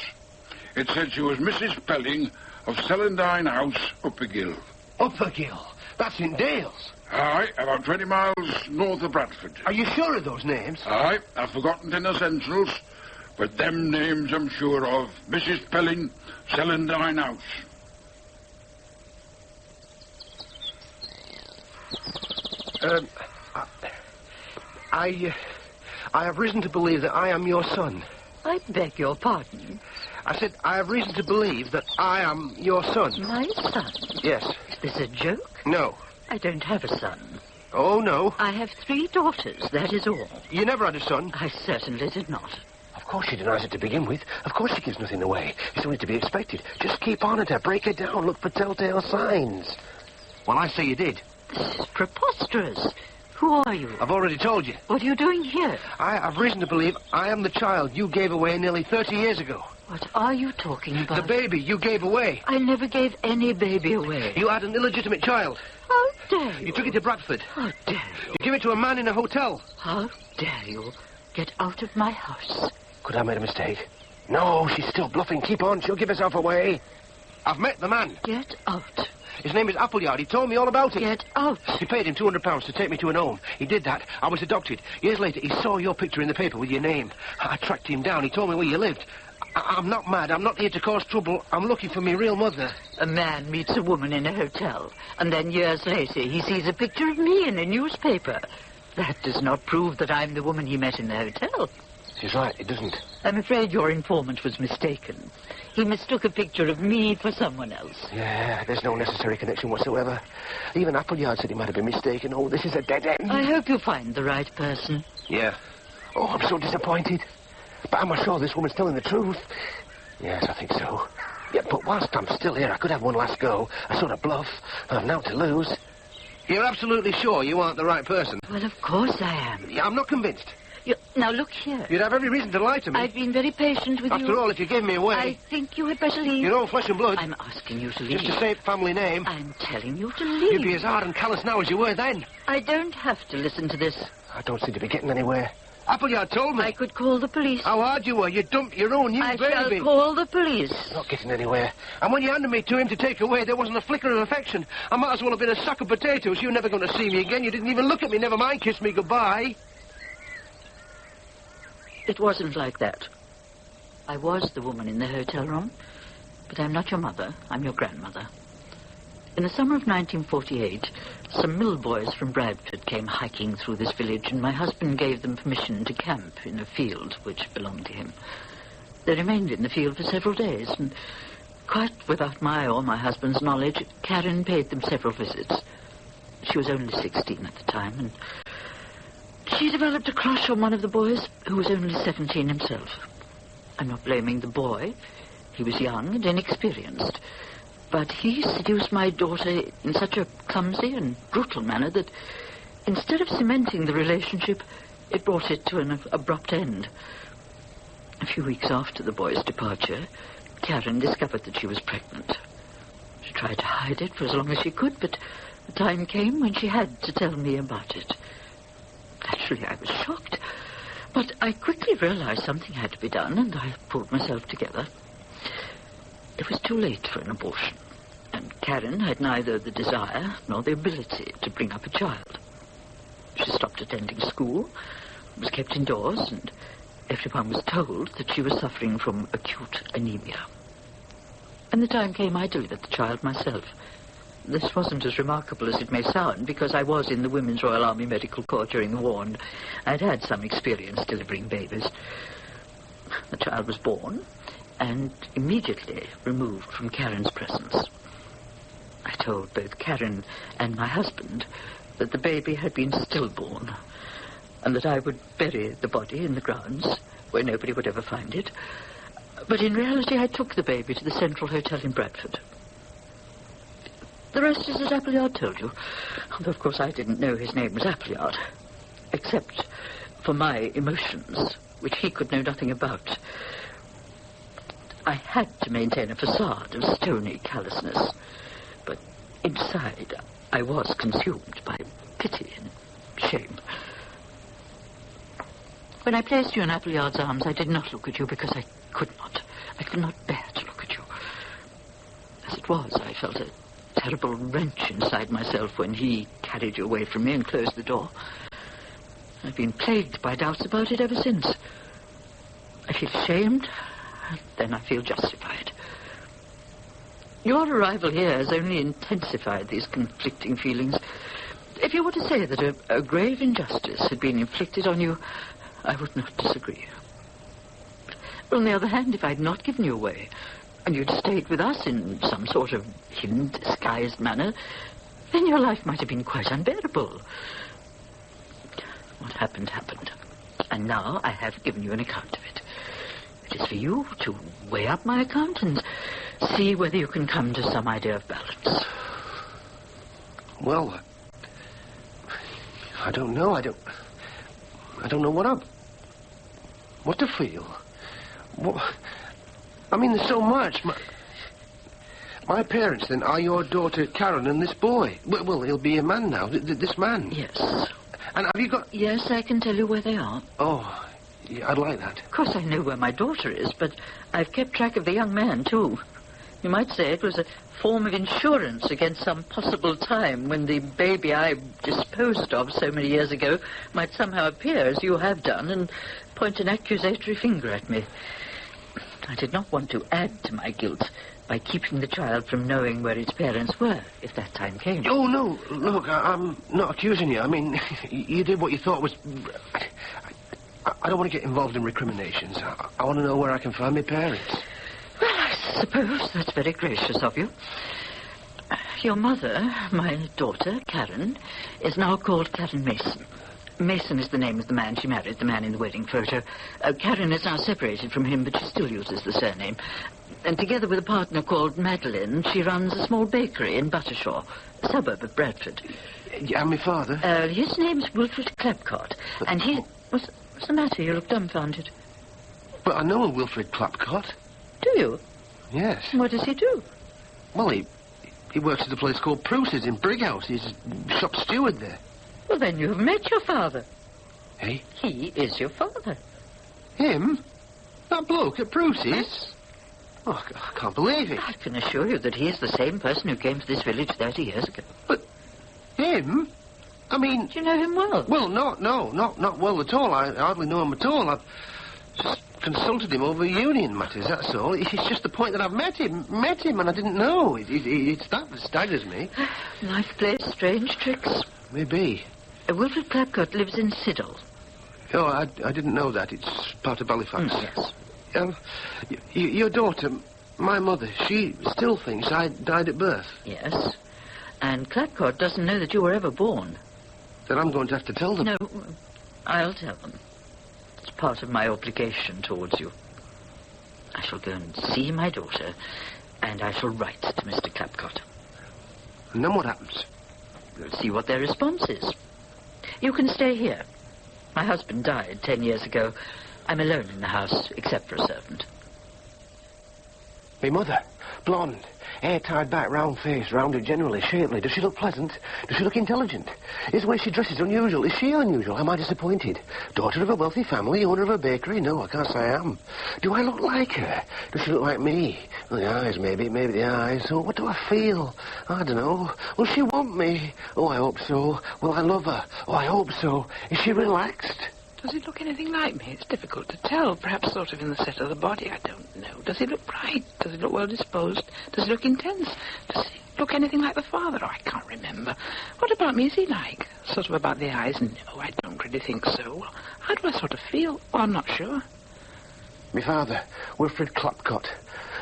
It said she was Mrs. Pelling of Celandine House, Uppergill. Uppergill? That's in Dales. Aye, about 20 miles north of Bradford. Are you sure of those names? Aye, I've forgotten in essentials, but them names I'm sure of. Mrs. Pelling, Celandine House. I have reason to believe that I am your son. I beg your pardon. I said, I have reason to believe that I am your son. My son? Yes. Is this a joke? No. I don't have a son. Oh, no. I have 3 daughters, that is all. You never had a son? I certainly did not. Of course she denies it to begin with. Of course she gives nothing away. It's only to be expected. Just keep on at her. Break her down. Look for telltale signs. Well, I say you did. This is preposterous. Who are you? I've already told you. What are you doing here? I have reason to believe I am the child you gave away nearly 30 years ago. What are you talking about? The baby you gave away. I never gave any baby away. You had an illegitimate child. How dare you? You took it to Bradford. How dare you? You gave it to a man in a hotel. How dare you? Get out of my house. Could I have made a mistake? No, she's still bluffing. Keep on. She'll give herself away. I've met the man. Get out. His name is Appleyard. He told me all about it. Get out. He paid him £200 to take me to an home. He did that. I was adopted. Years later, he saw your picture in the paper with your name. I tracked him down. He told me where you lived. I'm not mad. I'm not here to cause trouble. I'm looking for my real mother. A man meets a woman in a hotel, and then years later he sees a picture of me in a newspaper. That does not prove that I'm the woman he met in the hotel. She's right. It doesn't. I'm afraid your informant was mistaken. He mistook a picture of me for someone else. Yeah, there's no necessary connection whatsoever. Even Appleyard said he might have been mistaken. Oh, this is a dead end. I hope you find the right person. Yeah. Oh, I'm so disappointed. But am I sure this woman's telling the truth? Yes, I think so. Yeah, but whilst I'm still here, I could have one last go. A sort of bluff. I've now to lose. You're absolutely sure you aren't the right person? Well, of course I am. Yeah, I'm not convinced. Now, look here. You'd have every reason to lie to me. I've been very patient with you. After all, if you gave me away... I think you had better leave. Your own flesh and blood. I'm asking you to leave. Just to save family name. I'm telling you to leave. You'd be as hard and callous now as you were then. I don't have to listen to this. I don't seem to be getting anywhere. Appleyard told me. I could call the police. How hard you were. You dumped your own new baby. I shall call the police. Not getting anywhere. And when you handed me to him to take away, there wasn't a flicker of affection. I might as well have been a sack of potatoes. You're never going to see me again. You didn't even look at me. Never mind kiss me goodbye. It wasn't like that. I was the woman in the hotel room, but I'm not your mother. I'm your grandmother. In the summer of 1948, some mill boys from Bradford came hiking through this village, and my husband gave them permission to camp in a field which belonged to him. They remained in the field for several days, and quite without my or my husband's knowledge, Karen paid them several visits. She was only 16 at the time, and she developed a crush on one of the boys who was only 17 himself. I'm not blaming the boy. He was young and inexperienced. But he seduced my daughter in such a clumsy and brutal manner that instead of cementing the relationship, it brought it to an abrupt end. A few weeks after the boy's departure, Karen discovered that she was pregnant. She tried to hide it for as long as she could, but the time came when she had to tell me about it. Naturally, I was shocked, but I quickly realized something had to be done, and I pulled myself together. It was too late for an abortion, and Karen had neither the desire nor the ability to bring up a child. She stopped attending school, was kept indoors, and everyone was told that she was suffering from acute anemia. When the time came, I delivered the child myself. This wasn't as remarkable as it may sound, because I was in the Women's Royal Army Medical Corps during the war, and I'd had some experience delivering babies. The child was born and immediately removed from Karen's presence. I told both Karen and my husband that the baby had been stillborn, and that I would bury the body in the grounds where nobody would ever find it. But in reality, I took the baby to the Central Hotel in Bradford. The rest is as Appleyard told you, although of course I didn't know his name was Appleyard, except for my emotions, which he could know nothing about. I had to maintain a facade of stony callousness, but inside I was consumed by pity and shame. When I placed you in Appleyard's arms, I did not look at you because I could not. I could not bear to look at you. As it was, I felt a terrible wrench inside myself when he carried you away from me and closed the door. I've been plagued by doubts about it ever since. I feel ashamed, and then I feel justified. Your arrival here has only intensified these conflicting feelings. If you were to say that a grave injustice had been inflicted on you, I would not disagree. Well, on the other hand, if I'd not given you away, and you'd stayed with us in some sort of hidden, disguised manner, then your life might have been quite unbearable. What happened, happened. And now I have given you an account of it. It is for you to weigh up my account and see whether you can come to some idea of balance. Well, I don't know. I don't know what to feel. I mean, there's so much. My parents, then, are your daughter Karen and this boy. Well, he'll be a man now, this man. Yes. And have you got... Yes, I can tell you where they are. Oh, yeah, I'd like that. Of course I know where my daughter is, but I've kept track of the young man, too. You might say it was a form of insurance against some possible time when the baby I disposed of so many years ago might somehow appear, as you have done, and point an accusatory finger at me. I did not want to add to my guilt by keeping the child from knowing where its parents were, if that time came. Oh, no. Look, I'm not accusing you. I mean, you did what you thought was... I don't want to get involved in recriminations. I want to know where I can find my parents. Well, I suppose that's very gracious of you. Your mother, my daughter, Karen, is now called Karen Mason. Mason is the name of the man she married, the man in the wedding photo. Karen is now separated from him, but she still uses the surname. And together with a partner called Madeline, she runs a small bakery in Buttershaw, a suburb of Bradford. And my father? His name's Wilfred Clapcott, and he... What's the matter? You look dumbfounded. But I know a Wilfred Clapcott. Do you? Yes. What does he do? Well, he works at a place called Pruce's in Brighouse. He's a shop steward there. Well, then you've met your father. Hey? He is your father. Him? That bloke at Pruce's? Oh, I can't believe it. I can assure you that he is the same person who came to this village 30 years ago. But him? I mean... Do you know him well? Well, not well at all. I hardly know him at all. I've just consulted him over union matters, that's all. It's just the point that I've met him, and I didn't know. It's that staggers me. Life plays strange tricks. Maybe. Wilfred Clapcott lives in Siddle. Oh, I didn't know that. It's part of Halifax. Yes. Your daughter, my mother, she still thinks I died at birth. Yes. And Clapcott doesn't know that you were ever born. Then I'm going to have to tell them. No, I'll tell them. It's part of my obligation towards you. I shall go and see my daughter, and I shall write to Mr. Clapcott. And then what happens? We'll see what their response is. You can stay here. My husband died 10 years ago. I'm alone in the house, except for a servant. My mother, blonde, hair tied back, round face, rounded generally, shapely. Does she look pleasant? Does she look intelligent? Is the way she dresses unusual? Is she unusual? Am I disappointed? Daughter of a wealthy family, owner of a bakery? No, I can't say I am. Do I look like her? Does she look like me? Well, the eyes, maybe the eyes. Oh, what do I feel? I don't know. Will she want me? Oh, I hope so. Will I love her? Oh, I hope so. Is she relaxed? Does he look anything like me? It's difficult to tell. Perhaps sort of in the set of the body. I don't know. Does he look bright? Does he look well-disposed? Does he look intense? Does he look anything like the father? Oh, I can't remember. What about me is he like? Sort of about the eyes? No, I don't really think so. How do I sort of feel? Oh, I'm not sure. My father, Wilfred Clapcott.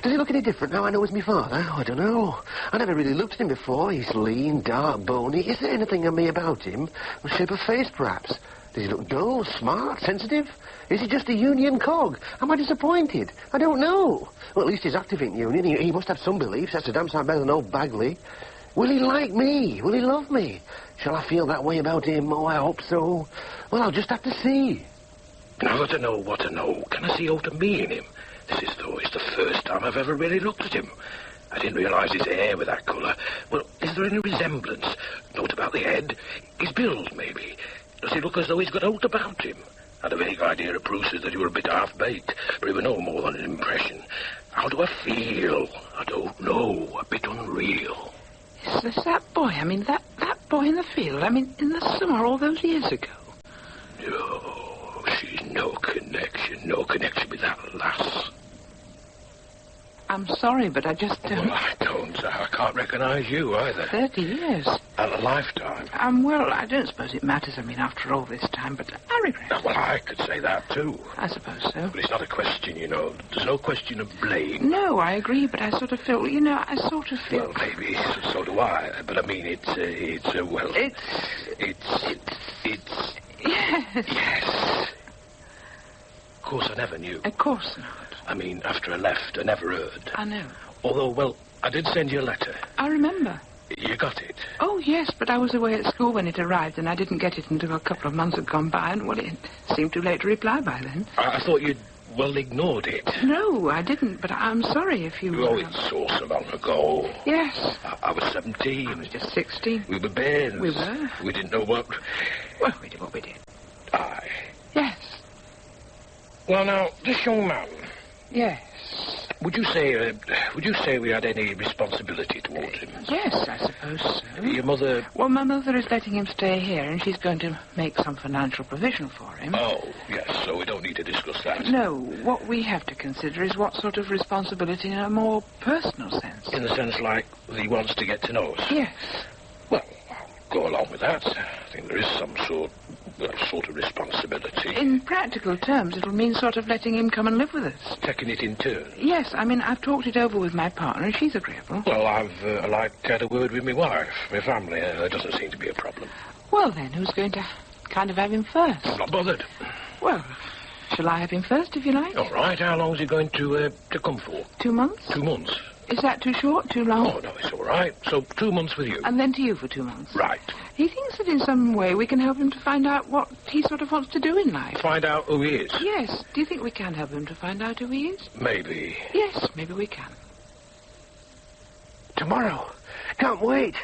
Does he look any different now I know he's my father? Oh, I don't know. I never really looked at him before. He's lean, dark, bony. Is there anything in me about him? The shape of face, perhaps? Does he look dull, smart, sensitive? Is he just a union cog? Am I disappointed? I don't know. Well, at least he's active in union. He must have some beliefs. That's a damn sight better than old Bagley. Will he like me? Will he love me? Shall I feel that way about him? Oh, I hope so. Well, I'll just have to see. Now that I know what I know, can I see out of me in him? This is, though, it's the first time I've ever really looked at him. I didn't realise his hair was that colour. Well, is there any resemblance? Note about the head? His build, maybe? Does he look as though he's got out about him? I had a vague idea of Bruce's that he were a bit half-baked, but he was no more than an impression. How do I feel? I don't know. A bit unreal. Is this that boy? I mean, that boy in the field? I mean, in the summer all those years ago? No, she's no connection with that lass. I'm sorry, but I just don't... Well, I don't. I can't recognise you either. 30 years. A lifetime. Well, I don't suppose it matters, after all this time, but I regret it. Well, I could say that, too. I suppose so. But it's not a question, you know. There's no question of blame. No, I agree, but I sort of feel, I sort of feel... Well, maybe, so do I. But I mean, it's Yes. Yes. Of course, I never knew. Of course not. I mean, after I left, I never heard. I know. Although, well, I did send you a letter. I remember. You got it? Oh, yes, but I was away at school when it arrived, and I didn't get it until a couple of months had gone by, and, well, it seemed too late to reply by then. I thought you'd, well, ignored it. No, I didn't, but I'm sorry if you... Oh, it's so long ago. Yes. I was 17. I was just 16. We were bairns. We were. We didn't know what... Well, we did what we did. Aye. Yes. Well, now, this young man... Yes. Would you say we had any responsibility towards him? Yes, I suppose so. Your mother... Well, my mother is letting him stay here, and she's going to make some financial provision for him. Oh, yes, so we don't need to discuss that. No, what we have to consider is what sort of responsibility in a more personal sense. In the sense like he wants to get to know us? Yes. Well, I'll go along with that. I think there is some sort of responsibility. In practical terms, it'll mean sort of letting him come and live with us. Taking it in turn? Yes, I've talked it over with my partner, and she's agreeable. Well, I've had a word with my wife, my family. There doesn't seem to be a problem. Well, then, who's going to kind of have him first? I'm not bothered. Well, shall I have him first, if you like? All right. How long is he going to come for? 2 months? 2 months. Is that too short, too long? Oh, no, it's all right. So 2 months with you. And then to you for 2 months. Right. He thinks that in some way we can help him to find out what he sort of wants to do in life. Find out who he is? Yes. Do you think we can help him to find out who he is? Maybe. Yes, maybe we can. Tomorrow. Can't wait.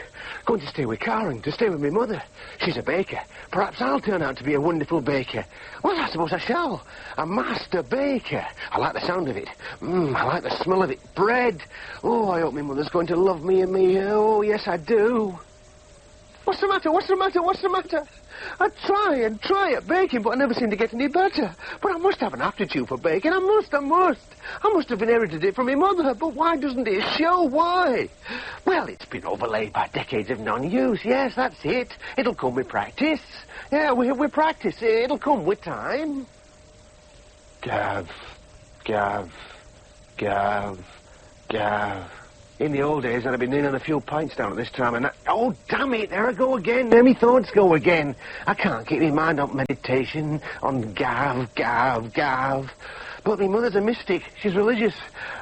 Going to stay with Karen, to stay with my mother. She's a baker. Perhaps I'll turn out to be a wonderful baker. Well, I suppose I shall. A master baker. I like the sound of it. I like the smell of it. Bread. Oh, I hope my mother's going to love me and me. Oh, yes, I do. What's the matter? What's the matter? What's the matter? I try at baking, but I never seem to get any better. But I must have an aptitude for baking. I must. I must have inherited it from my mother, but why doesn't it show? Why? Well, it's been overlaid by decades of non-use. Yes, that's it. It'll come with practice. Yeah, with practice. It'll come with time. Gav. In the old days, I'd have been needing a few pints down at this time, and oh, damn it, there I go again. There me thoughts go again. I can't keep my mind on meditation, on Gav. But my mother's a mystic. She's religious.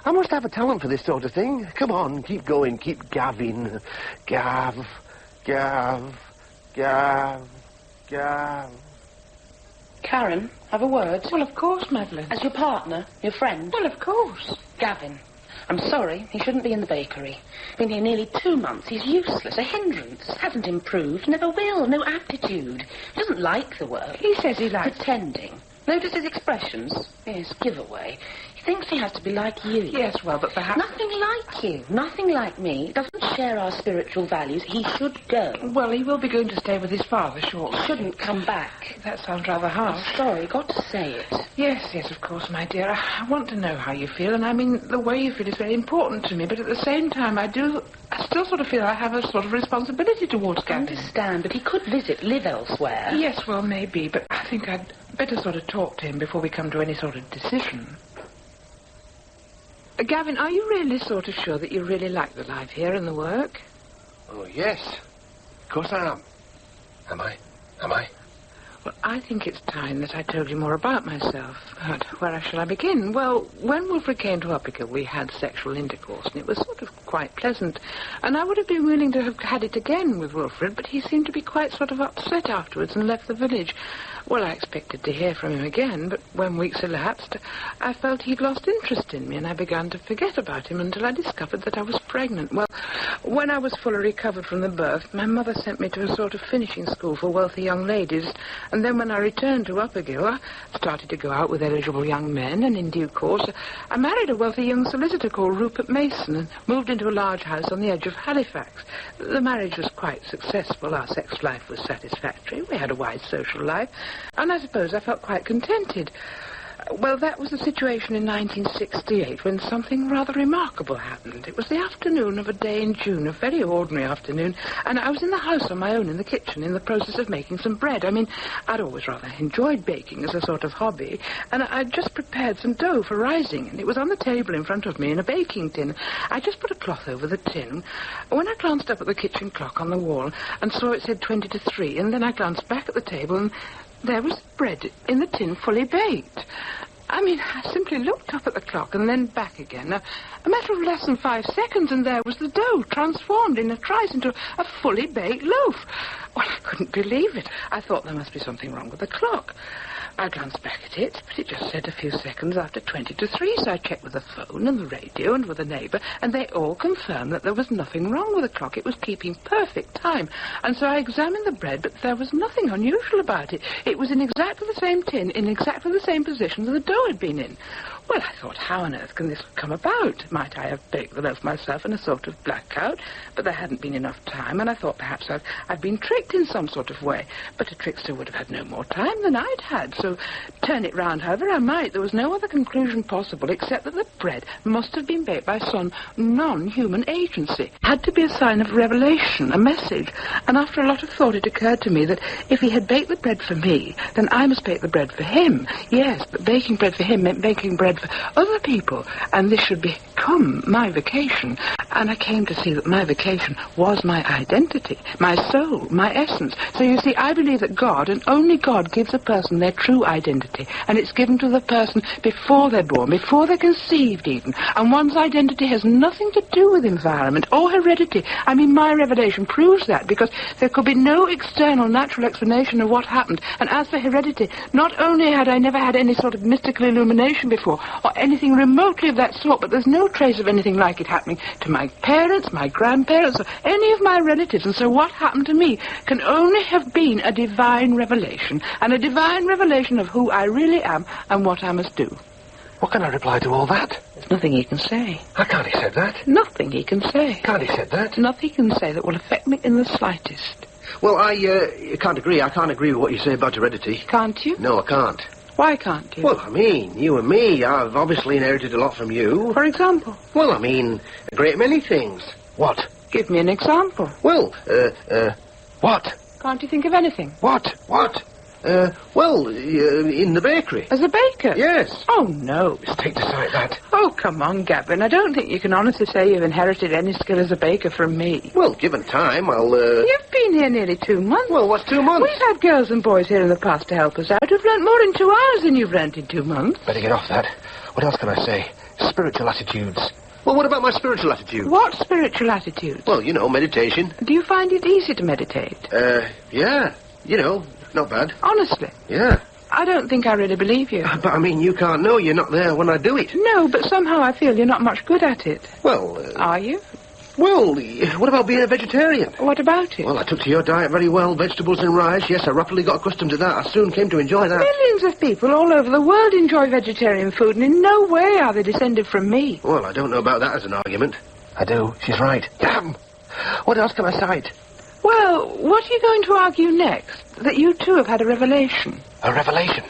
I must have a talent for this sort of thing. Come on, keep going, keep gaving. Gav. Karen, have a word. Well, of course, Madeline. As your partner, your friend. Well, of course. Gavin. I'm sorry, he shouldn't be in the bakery. Been here nearly 2 months. He's useless, a hindrance. Hasn't improved, never will, no aptitude. He doesn't like the work. He says he likes... Pretending. Notice his expressions? Yes, giveaway. He thinks he has to be like you. Yes, well, but perhaps... Nothing like you, nothing like me. Doesn't share our spiritual values. He should go. Well, he will be going to stay with his father shortly. Shouldn't come back. That sounds rather harsh. I'm sorry, got to say it. Yes, of course, my dear. I want to know how you feel, and I mean, the way you feel is very important to me, but at the same time, I still sort of feel I have a sort of responsibility towards Gavin. I understand, but he could live elsewhere. Yes, well, maybe, but I think I'd better sort of talk to him before we come to any sort of decision. Gavin, are you really sort of sure that you really like the life here and the work? Oh, yes. Of course I am. Am I? Well, I think it's time that I told you more about myself. But where shall I begin? Well, when Wilfred came to Uppica, we had sexual intercourse, and it was sort of quite pleasant. And I would have been willing to have had it again with Wilfred, but he seemed to be quite sort of upset afterwards and left the village. Well, I expected to hear from him again, but when weeks elapsed, I felt he'd lost interest in me, and I began to forget about him until I discovered that I was pregnant. Well, when I was fully recovered from the birth, my mother sent me to a sort of finishing school for wealthy young ladies, and then when I returned to Uppergill, I started to go out with eligible young men, and in due course, I married a wealthy young solicitor called Rupert Mason, and moved into a large house on the edge of Halifax. The marriage was quite successful. Our sex life was satisfactory. We had a wide social life, and I suppose I felt quite contented. Well, that was the situation in 1968 when something rather remarkable happened. It was the afternoon of a day in June, a very ordinary afternoon, and I was in the house on my own in the kitchen in the process of making some bread. I mean, I'd always rather enjoyed baking as a sort of hobby, and I'd just prepared some dough for rising, and it was on the table in front of me in a baking tin. I just put a cloth over the tin. When I glanced up at the kitchen clock on the wall and saw it said 20 to 3, and then I glanced back at the table and there was bread in the tin fully baked. I mean, I simply looked up at the clock and then back again. A matter of less than 5 seconds, and there was the dough transformed in a trice into a fully baked loaf. Well, I couldn't believe it. I thought there must be something wrong with the clock. I glanced back at it, but it just said a few seconds after 20 to 3, so I checked with the phone and the radio and with a neighbour, and they all confirmed that there was nothing wrong with the clock. It was keeping perfect time. And so I examined the bread, but there was nothing unusual about it. It was in exactly the same tin, in exactly the same position that the dough had been in. Well, I thought, how on earth can this come about? Might I have baked the loaf myself in a sort of blackout? But there hadn't been enough time, and I thought perhaps I'd been tricked in some sort of way. But a trickster would have had no more time than I'd had, so turn it round however I might, there was no other conclusion possible except that the bread must have been baked by some non-human agency. Had to be a sign of revelation, a message. And after a lot of thought, it occurred to me that if he had baked the bread for me, then I must bake the bread for him. Yes, but baking bread for him meant baking bread for other people, and this should become my vocation. And I came to see that my vocation was my identity, my soul, my essence. So you see, I believe that God, and only God, gives a person their true identity, and it's given to the person before they're born, before they're conceived even. And one's identity has nothing to do with environment or heredity. I mean, my revelation proves that, because there could be no external natural explanation of what happened. And as for heredity, not only had I never had any sort of mystical illumination before, or anything remotely of that sort, but there's no trace of anything like it happening to my parents, my grandparents, or any of my relatives. And so what happened to me can only have been a divine revelation, and a divine revelation of who I really am and what I must do. What can I reply to all that? There's nothing he can say. How can't he say that? Nothing he can say. Can't he say that? Nothing he can say that will affect me in the slightest. Well, I can't agree. I can't agree with what you say about heredity. Can't you? No, I can't. Why can't you? Well, I mean, you and me, I've obviously inherited a lot from you. For example? Well, I mean, a great many things. What? Give me an example. Well, what? Can't you think of anything? What? In the bakery. As a baker? Yes. Oh, no. Just take to sight that. Oh, come on, Gavin. I don't think you can honestly say you've inherited any skill as a baker from me. Well, given time, I'll, You've been here nearly 2 months. Well, what's 2 months? We've had girls and boys here in the past to help us out who've learnt more in 2 hours than you've learnt in 2 months. Better get off that. What else can I say? Spiritual attitudes. Well, what about my spiritual attitude? What spiritual attitude? Well, you know, meditation. Do you find it easy to meditate? Yeah. You know, not bad. Honestly? Yeah. I don't think I really believe you. But, I mean, you can't know. You're not there when I do it. No, but somehow I feel you're not much good at it. Well, Are you? Well, what about being a vegetarian? What about it? Well, I took to your diet very well. Vegetables and rice. Yes, I rapidly got accustomed to that. I soon came to enjoy that. Millions of people all over the world enjoy vegetarian food, and in no way are they descended from me. Well, I don't know about that as an argument. I do. She's right. Damn! What else can I cite? Well, what are you going to argue next? That you too have had a revelation? A revelation?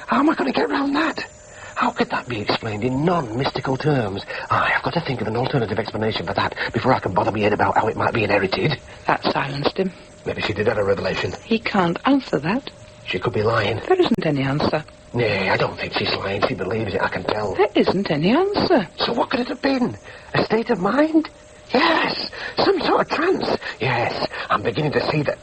How am I going to get around that? How could that be explained in non-mystical terms? I've got to think of an alternative explanation for that before I can bother my head about how it might be inherited. That silenced him. Maybe she did have a revelation. He can't answer that. She could be lying. There isn't any answer. Nay, I don't think she's lying. She believes it, I can tell. There isn't any answer. So what could it have been? A state of mind? Yes. Some sort of trance. Yes. I'm beginning to see that.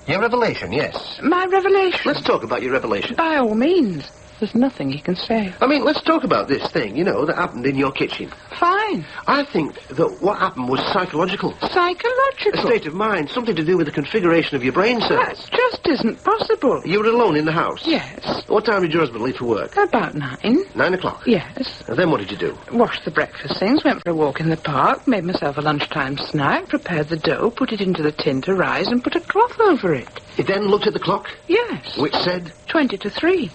Your revelation, yes. My revelation? Let's talk about your revelation. By all means. There's nothing he can say. I mean, let's talk about this thing, you know, that happened in your kitchen. Fine. I think that what happened was psychological. Psychological? A state of mind, something to do with the configuration of your brain cells. That just isn't possible. You were alone in the house? Yes. What time did your husband leave for work? About 9. 9 o'clock? Yes. And then what did you do? Washed the breakfast things, went for a walk in the park, made myself a lunchtime snack, prepared the dough, put it into the tin to rise, and put a cloth over it. You then looked at the clock? Yes. Which said? 20 to 3.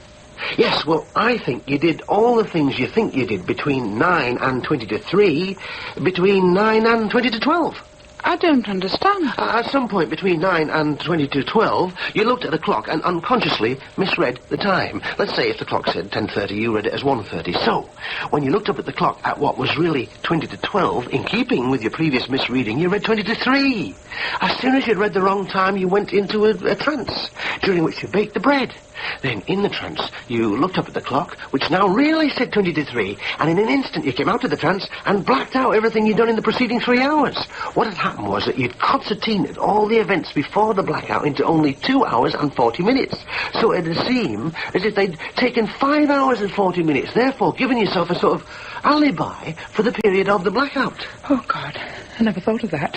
Yes, well, I think you did all the things you think you did between 9 and 20 to 3, between 9 and 20 to 12. I don't understand. At some point between 9 and 20 to 12, you looked at the clock and unconsciously misread the time. Let's say if the clock said 10:30, you read it as 1:30. So, when you looked up at the clock at what was really 20 to 12, in keeping with your previous misreading, you read 20 to 3. As soon as you'd read the wrong time, you went into a trance, during which you baked the bread. Then, in the trance, you looked up at the clock, which now really said 20 to 3, and in an instant you came out of the trance and blacked out everything you'd done in the preceding 3 hours. What had happened was that you'd concertinaed all the events before the blackout into only 2 hours and 40 minutes. So it'd seem as if they'd taken 5 hours and 40 minutes, therefore giving yourself a sort of alibi for the period of the blackout. Oh, God, I never thought of that.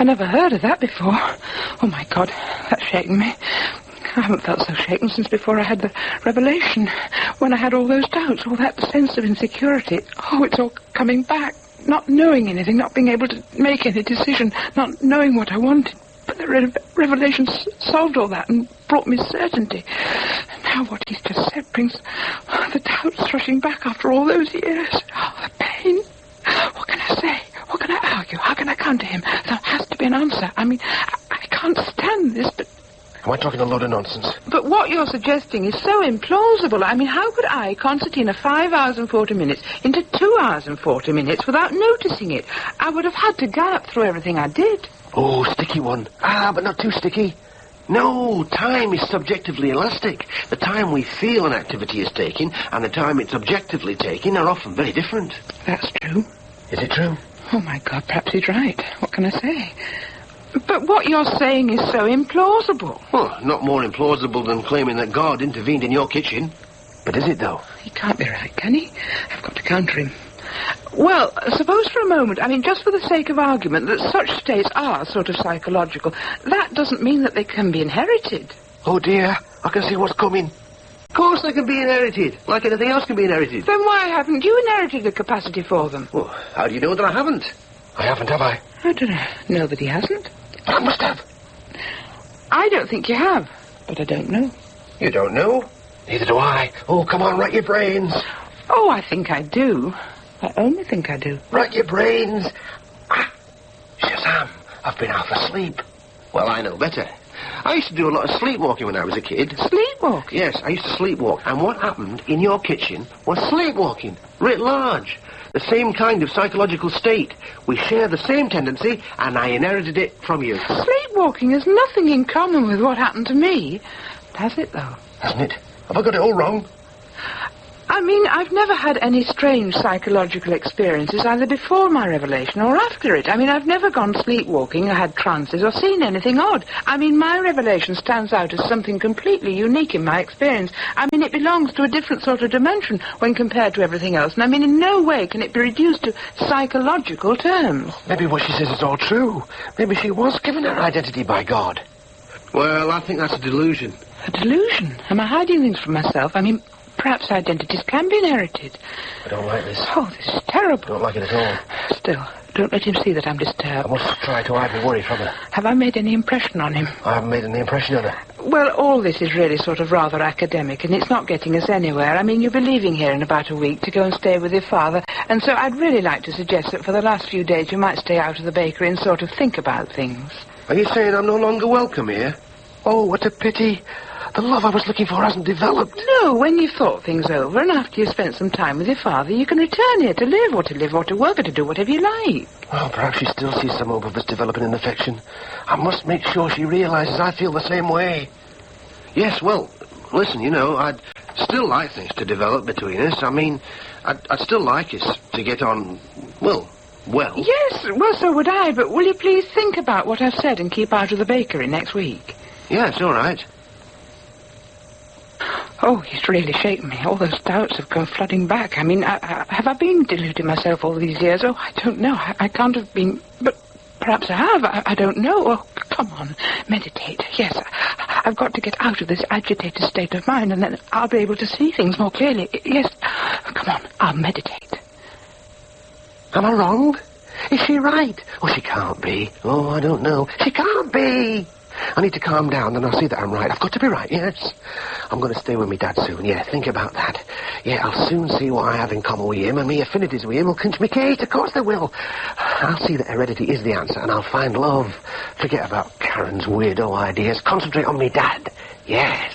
I never heard of that before. Oh, my God, that's shaking me. I haven't felt so shaken since before I had the revelation. When I had all those doubts, all that sense of insecurity. Oh, it's all coming back. Not knowing anything, not being able to make any decision, not knowing what I wanted. But the revelation solved all that and brought me certainty. Now what he's just said brings the doubts rushing back after all those years. Oh, the pain. What can I say? What can I argue? How can I counter him? There has to be an answer. I mean, I can't stand this, but... Am I talking a load of nonsense? But what you're suggesting is so implausible. I mean, how could I concertina 5 hours and 40 minutes into 2 hours and 40 minutes without noticing it? I would have had to gallop through everything I did. Oh, sticky one. But not too sticky. No, time is subjectively elastic. The time we feel an activity is taking and the time it's objectively taking are often very different. That's true. Is it true? Oh, my God, perhaps he's right. What can I say? But what you're saying is so implausible. Well, not more implausible than claiming that God intervened in your kitchen. But is it, though? He can't be right, can he? I've got to counter him. Well, suppose for a moment, I mean, just for the sake of argument, that such states are sort of psychological. That doesn't mean that they can be inherited. Oh, dear. I can see what's coming. Of course they can be inherited, like anything else can be inherited. Then why haven't you inherited the capacity for them? Well, how do you know that I haven't? I haven't, have I? I don't know. Nobody hasn't. I must have. I don't think you have, but I don't know. You don't know? Neither do I. Oh, come on, rack your brains. Oh, I think I do. I only think I do. Rack your brains. Shazam, I've been half asleep. Well, I know better. I used to do a lot of sleepwalking when I was a kid. Sleepwalk? Yes, I used to sleepwalk. And what happened in your kitchen was sleepwalking, writ large. The same kind of psychological state. We share the same tendency, and I inherited it from you. Sleepwalking has nothing in common with what happened to me. Has it, though? Hasn't it? Have I got it all wrong? I mean, I've never had any strange psychological experiences either before my revelation or after it. I mean, I've never gone sleepwalking or had trances or seen anything odd. I mean, my revelation stands out as something completely unique in my experience. I mean, it belongs to a different sort of dimension when compared to everything else. And I mean, in no way can it be reduced to psychological terms. Maybe what she says is all true. Maybe she was given her identity by God. Well, I think that's a delusion. A delusion? Am I hiding things from myself? I mean... Perhaps identities can be inherited. I don't like this. Oh, this is terrible. I don't like it at all. Still, don't let him see that I'm disturbed. I must try to hide my worry from her. Have I made any impression on him? I haven't made any impression on her. Well, all this is really sort of rather academic, and it's not getting us anywhere. I mean, you'll be leaving here in about a week to go and stay with your father, and so I'd really like to suggest that for the last few days you might stay out of the bakery and sort of think about things. Are you saying I'm no longer welcome here? Oh, what a pity. The love I was looking for hasn't developed. No, when you've thought things over and after you've spent some time with your father, you can return here to live or to work or to do whatever you like. Well, perhaps she still sees some hope of us developing an affection. I must make sure she realizes I feel the same way. Yes, well, listen, you know, I'd still like things to develop between us. I mean, I'd still like us to get on, well. Yes, well, so would I, but will you please think about what I've said and keep out of the bakery next week? Yes, all right. Oh, he's really shaken me. All those doubts have come flooding back. I mean, have I been deluding myself all these years? Oh, I don't know. I can't have been... But perhaps I have. I don't know. Oh, come on. Meditate. Yes, I've got to get out of this agitated state of mind, and then I'll be able to see things more clearly. Yes, come on. I'll meditate. Am I wrong? Is she right? Oh, she can't be. Oh, I don't know. She can't be. I need to calm down, then I'll see that I'm right. I've got to be right, yes. I'm going to stay with me dad soon. Yeah, think about that. Yeah, I'll soon see what I have in common with him, and me affinities with him will clinch me case. Of course they will. I'll see that heredity is the answer, and I'll find love. Forget about Karen's weirdo ideas. Concentrate on me dad. Yes.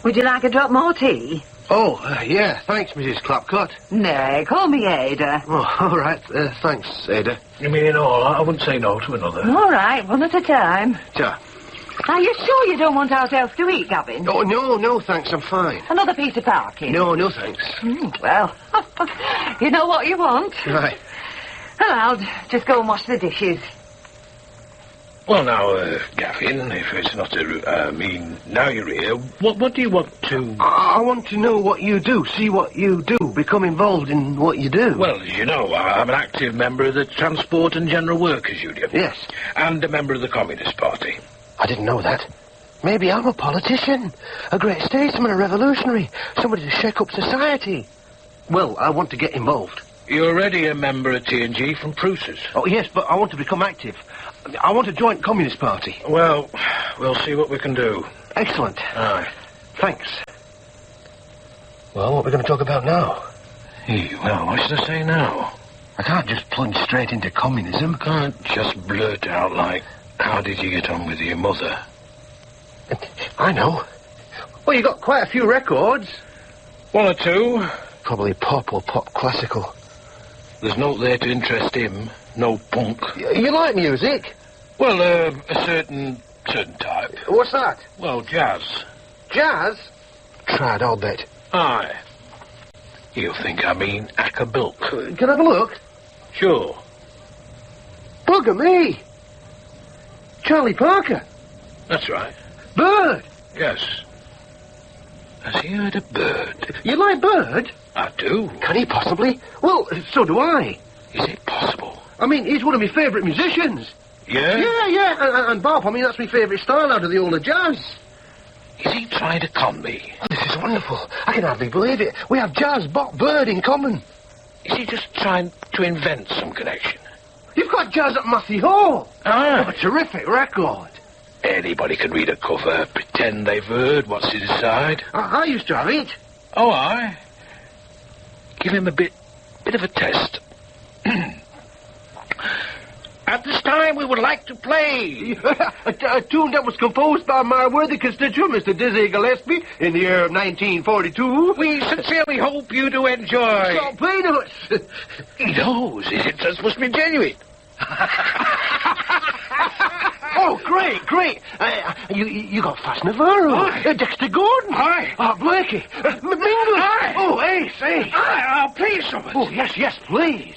Would you like a drop more tea? Oh, yeah, thanks, Mrs. Clapcott. Nay, call me Ada. Oh, all right, thanks, Ada. You mean in all? I wouldn't say no to another. All right, one at a time. Ta. Are you sure you don't want ourselves to eat, Gavin? Oh, no, thanks, I'm fine. Another piece of parking? No, thanks. Well, you know what you want. Right. Well, I'll just go and wash the dishes. Well, now, Gavin, if it's not now you're here, what do you want to... I want to know what you do, see what you do, become involved in what you do. Well, as you know, I'm an active member of the Transport and General Workers Union. Yes. And a member of the Communist Party. I didn't know that. Maybe I'm a politician, a great statesman, a revolutionary, somebody to shake up society. Well, I want to get involved. You're already a member of T&G from Prusa's. Oh, yes, but I want to become active. I want to join the Communist Party. Well, we'll see what we can do. Excellent. Aye. Thanks. Well, what are we going to talk about now? Well, what should I say now? I can't just plunge straight into communism. Can't just blurt out like, how did you get on with your mother? I know. Well, you got quite a few records. One or two. Probably pop or pop classical. There's no there to interest him. No punk. You like music? Well, a certain type. What's that? Well, jazz. Jazz? Tried, I'll bet. Aye. You think I mean acker-bilk? Can I have a look? Sure. Bugger me! Charlie Parker. That's right. Bird. Yes. Has he heard of Bird? You like Bird? I do. Can he possibly? Well, so do I. Is it possible? I mean, he's one of my favourite musicians. Yeah? Yeah. And Bob, I mean, that's my favourite style out of the older jazz. Is he trying to con me? Oh, this is wonderful. I can hardly believe it. We have jazz, Bob, Bird in common. Is he just trying to invent some connection? You've got jazz at Massey Hall. Ah. Oh, a terrific record. Anybody can read a cover, pretend they've heard what's inside. I used to have it. Oh, aye. Give him a bit of a test. At this time, we would like to play a tune that was composed by my worthy constituent, Mr. Dizzy Gillespie, in the year of 1942. We sincerely hope you do enjoy. Stop playing us. He knows. It must be genuine. Oh, great. You got Fast Navarro. Dexter Gordon. Aye. Blakey. Mingus. Aye. Oh, Ace. Aye, I'll play some of it. Oh, yes, please.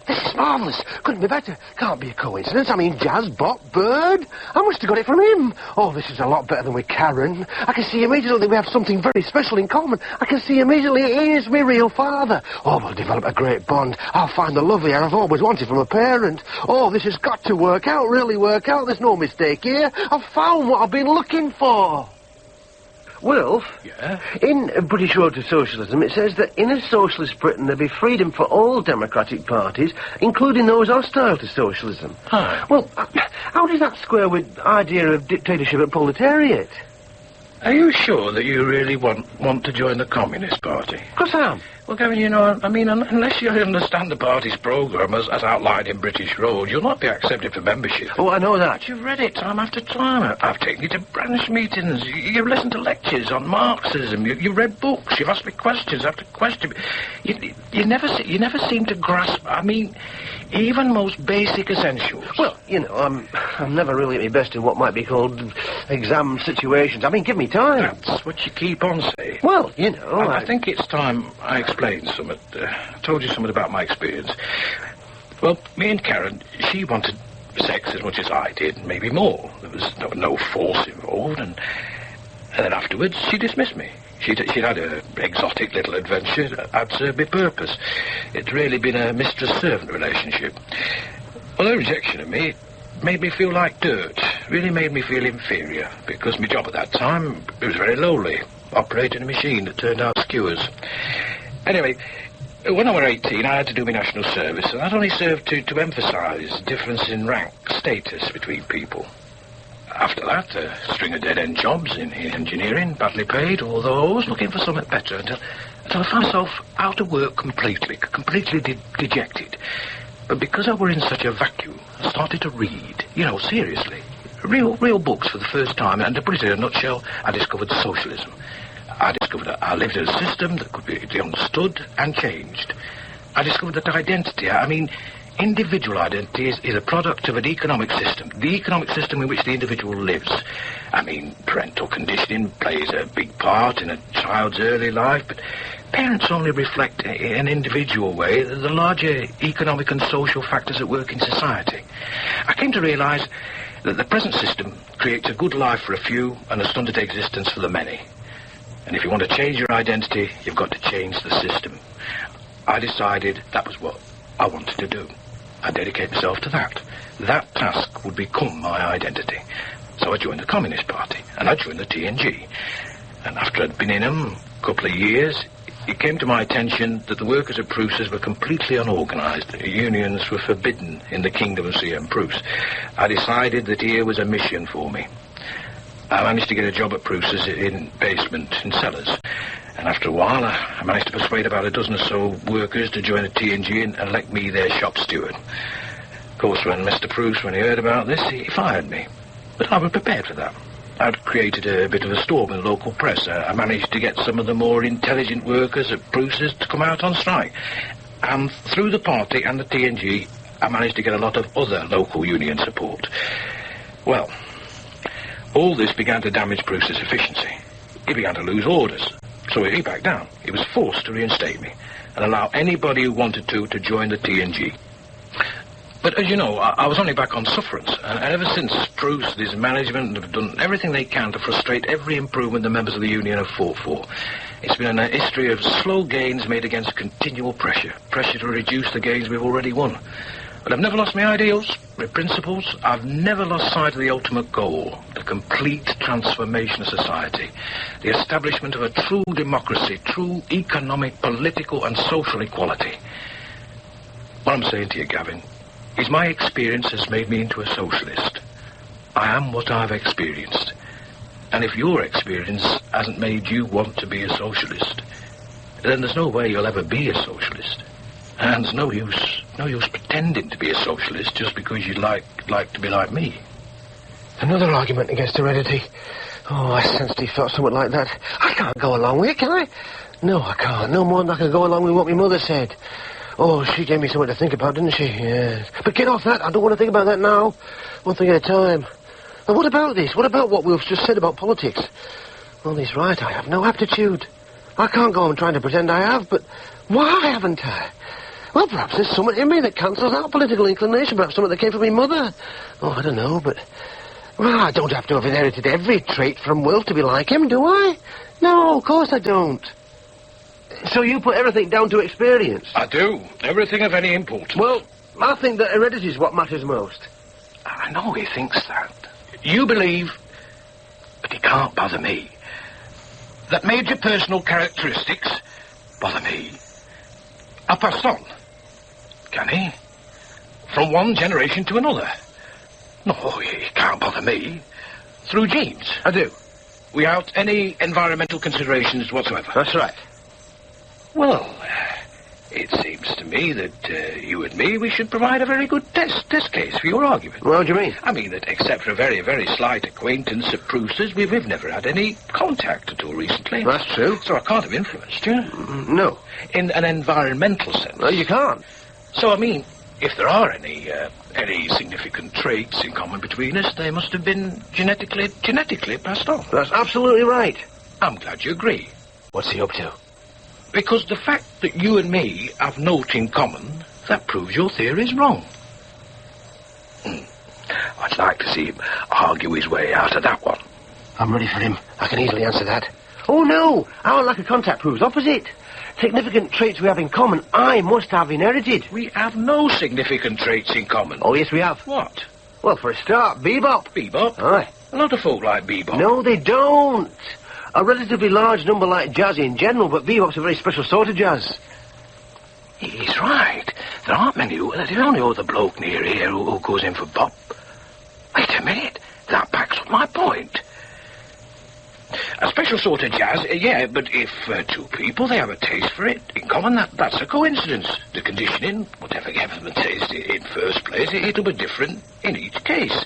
This is marvellous. Couldn't be better. Can't be a coincidence. I mean, jazz, Bop, Bird. I must have got it from him. Oh, this is a lot better than with Karen. I can see immediately we have something very special in common. I can see immediately he is my real father. Oh, we'll develop a great bond. I'll find the lovely I've always wanted from a parent. Oh, this has got to work out, really work out. There's no mistake here. I've found what I've been looking for. Wilf, yeah? In British Road to Socialism, it says that in a socialist Britain there be freedom for all democratic parties, including those hostile to socialism. Aye. Well, how does that square with the idea of dictatorship and proletariat? Are you sure that you really want to join the Communist Party? Of course I am. Well, Gavin, you know, I mean, unless you understand the party's programme as outlined in British Road, you'll not be accepted for membership. Oh, I know that. But you've read it time after time. I've taken you to branch meetings. You've listened to lectures on Marxism. You've read books. You've asked me questions after question. You never seem to grasp, I mean, even most basic essentials. Well, you know, I'm never really at my best in what might be called exam situations. I mean, give me time. That's what you keep on saying. Well, you know, I think it's time I explained something. I told you something about my experience. Well, me and Karen, she wanted sex as much as I did, maybe more. There was no force involved, and then afterwards she dismissed me. She'd had an exotic little adventure that had served me purpose. It's really been a mistress-servant relationship. Well, her rejection of me made me feel like dirt. Really made me feel inferior, because my job at that time, it was very lowly, operating a machine that turned out skewers. Anyway, when I was 18, I had to do my national service, and that only served to emphasise the difference in rank, status between people. After that, a string of dead-end jobs in engineering, badly paid, although I was looking for something better until I found myself out of work completely dejected. But because I were in such a vacuum, I started to read. You know, seriously. Real books for the first time. And to put it in a nutshell, I discovered socialism. I discovered that I lived in a system that could be understood and changed. I discovered that identity, individual identity is a product of an economic system. The economic system in which the individual lives. Parental conditioning plays a big part in a child's early life, but parents only reflect in an individual way the larger economic and social factors at work in society. I came to realise that the present system creates a good life for a few and a stunted existence for the many. And if you want to change your identity, you've got to change the system. I decided that was what I wanted to do. I dedicate myself to that. That task would become my identity. So I joined the Communist Party, and I joined the TNG. And after I'd been in them a couple of years, it came to my attention that the workers at Prusa's were completely unorganised. Unions were forbidden in the Kingdom of CM Prus. I decided that here was a mission for me. I managed to get a job at Prusa's in basement, in cellars. And after a while, I managed to persuade about a dozen or so workers to join the TNG and elect me their shop steward. Of course, when Mr. Prus, when he heard about this, he fired me. But I was prepared for that. I'd created a bit of a storm in the local press. I managed to get some of the more intelligent workers at Prusa's to come out on strike. And through the party and the TNG, I managed to get a lot of other local union support. Well, all this began to damage Prusa's efficiency. He began to lose orders. So he backed down. He was forced to reinstate me and allow anybody who wanted to join the TNG. But as you know, I was only back on sufferance. And ever since, Prus, his management, have done everything they can to frustrate every improvement the members of the union have fought for. It's been a history of slow gains made against continual pressure. Pressure to reduce the gains we've already won. But I've never lost my ideals, my principles. I've never lost sight of the ultimate goal, the complete transformation of society, the establishment of a true democracy, true economic, political and social equality. What I'm saying to you, Gavin, is my experience has made me into a socialist. I am what I've experienced. And if your experience hasn't made you want to be a socialist, then there's no way you'll ever be a socialist. And there's no use pretending to be a socialist just because you'd like to be like me. Another argument against heredity. Oh, I sensed he felt something like that. I can't go along with it, can I? No, I can't. No more than I can go along with what my mother said. Oh, she gave me something to think about, didn't she? Yes. But get off that. I don't want to think about that now. One thing at a time. Now, what about this? What about what we've just said about politics? Well, he's right. I have no aptitude. I can't go on trying to pretend I have, but why haven't I? Well, perhaps there's something in me that cancels out political inclination. Perhaps something that came from my mother. Oh, I don't know, but... Well, I don't have to have inherited every trait from Will to be like him, do I? No, of course I don't. So you put everything down to experience? I do. Everything of any importance. Well, I think that heredity is what matters most. I know he thinks that. You believe, but he can't bother me, that major personal characteristics bother me are passed on. Can he? From one generation to another. No, he can't bother me. Through genes. I do. Without any environmental considerations whatsoever. That's right. Well, it seems to me that you and me, we should provide a very good test case for your argument. What do you mean? I mean that except for a very, very slight acquaintance at Prusa's, we've never had any contact at all recently. That's true. So I can't have influenced you. No. In an environmental sense. No, you can't. So, I mean, if there are any significant traits in common between us, they must have been genetically passed on. That's absolutely right. I'm glad you agree. What's he up to? Because the fact that you and me have naught in common, that proves your theory's wrong. I'd like to see him argue his way out of that one. I'm ready for him. I can easily answer that. Oh, no. Our lack of contact proves opposite. Significant traits we have in common, I must have inherited. We have no significant traits in common. Oh, yes, we have. What? Well, for a start, bebop. Bebop? Aye. A lot of folk like bebop. No, they don't. A relatively large number like jazz in general, but bebop's a very special sort of jazz. He's right. There aren't many there's only other bloke near here who goes in for bop. Wait a minute. That backs up my point. A special sort of jazz, yeah, but if two people, they have a taste for it in common, that's a coincidence. The conditioning, whatever gave them a taste in first place, it'll be different in each case.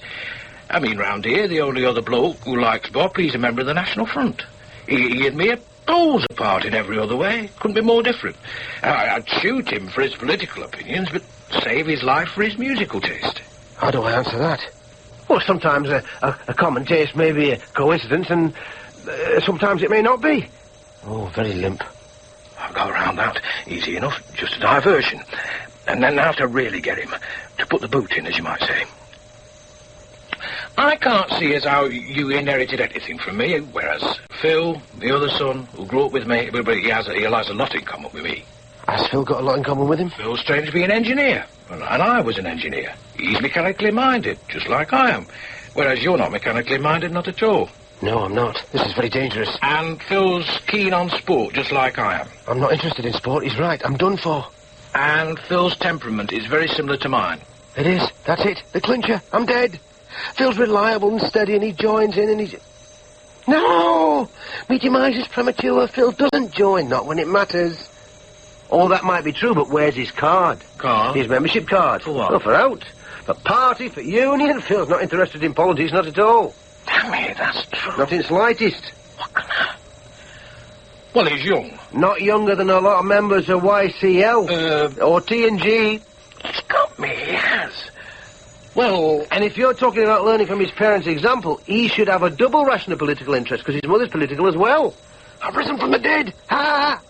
I mean, round here, the only other bloke who likes Bob, he's a member of the National Front. He and me are poles apart in every other way. Couldn't be more different. I'd shoot him for his political opinions, but save his life for his musical taste. How do I answer that? Well, sometimes a common taste may be a coincidence, and sometimes it may not be. Oh, very limp. I've got around that. Easy enough. Just a diversion. And then now to really get him. To put the boot in, as you might say. I can't see as how you inherited anything from me, whereas Phil, the other son, who grew up with me, he has a lot in common with me. Has Phil got a lot in common with him? Phil's trained to be an engineer, and I was an engineer. He's mechanically minded, just like I am, whereas you're not mechanically minded, not at all. No, I'm not. This is very dangerous. And Phil's keen on sport, just like I am. I'm not interested in sport. He's right. I'm done for. And Phil's temperament is very similar to mine. It is. That's it. The clincher. I'm dead. Phil's reliable and steady, and he joins in, and he's... No! Me demise is premature. Phil doesn't join, not when it matters. All that might be true, but where's his card? Card? His membership card. For what? Oh, for out. For party, for union. Phil's not interested in politics, not at all. Damn it, that's true. Not in slightest. What can I... Well, he's young. Not younger than a lot of members of YCL. Or T&G. He's got me, he has. Well... And if you're talking about learning from his parents' example, he should have a double ration of political interest, because his mother's political as well. I've risen from the dead. Ha!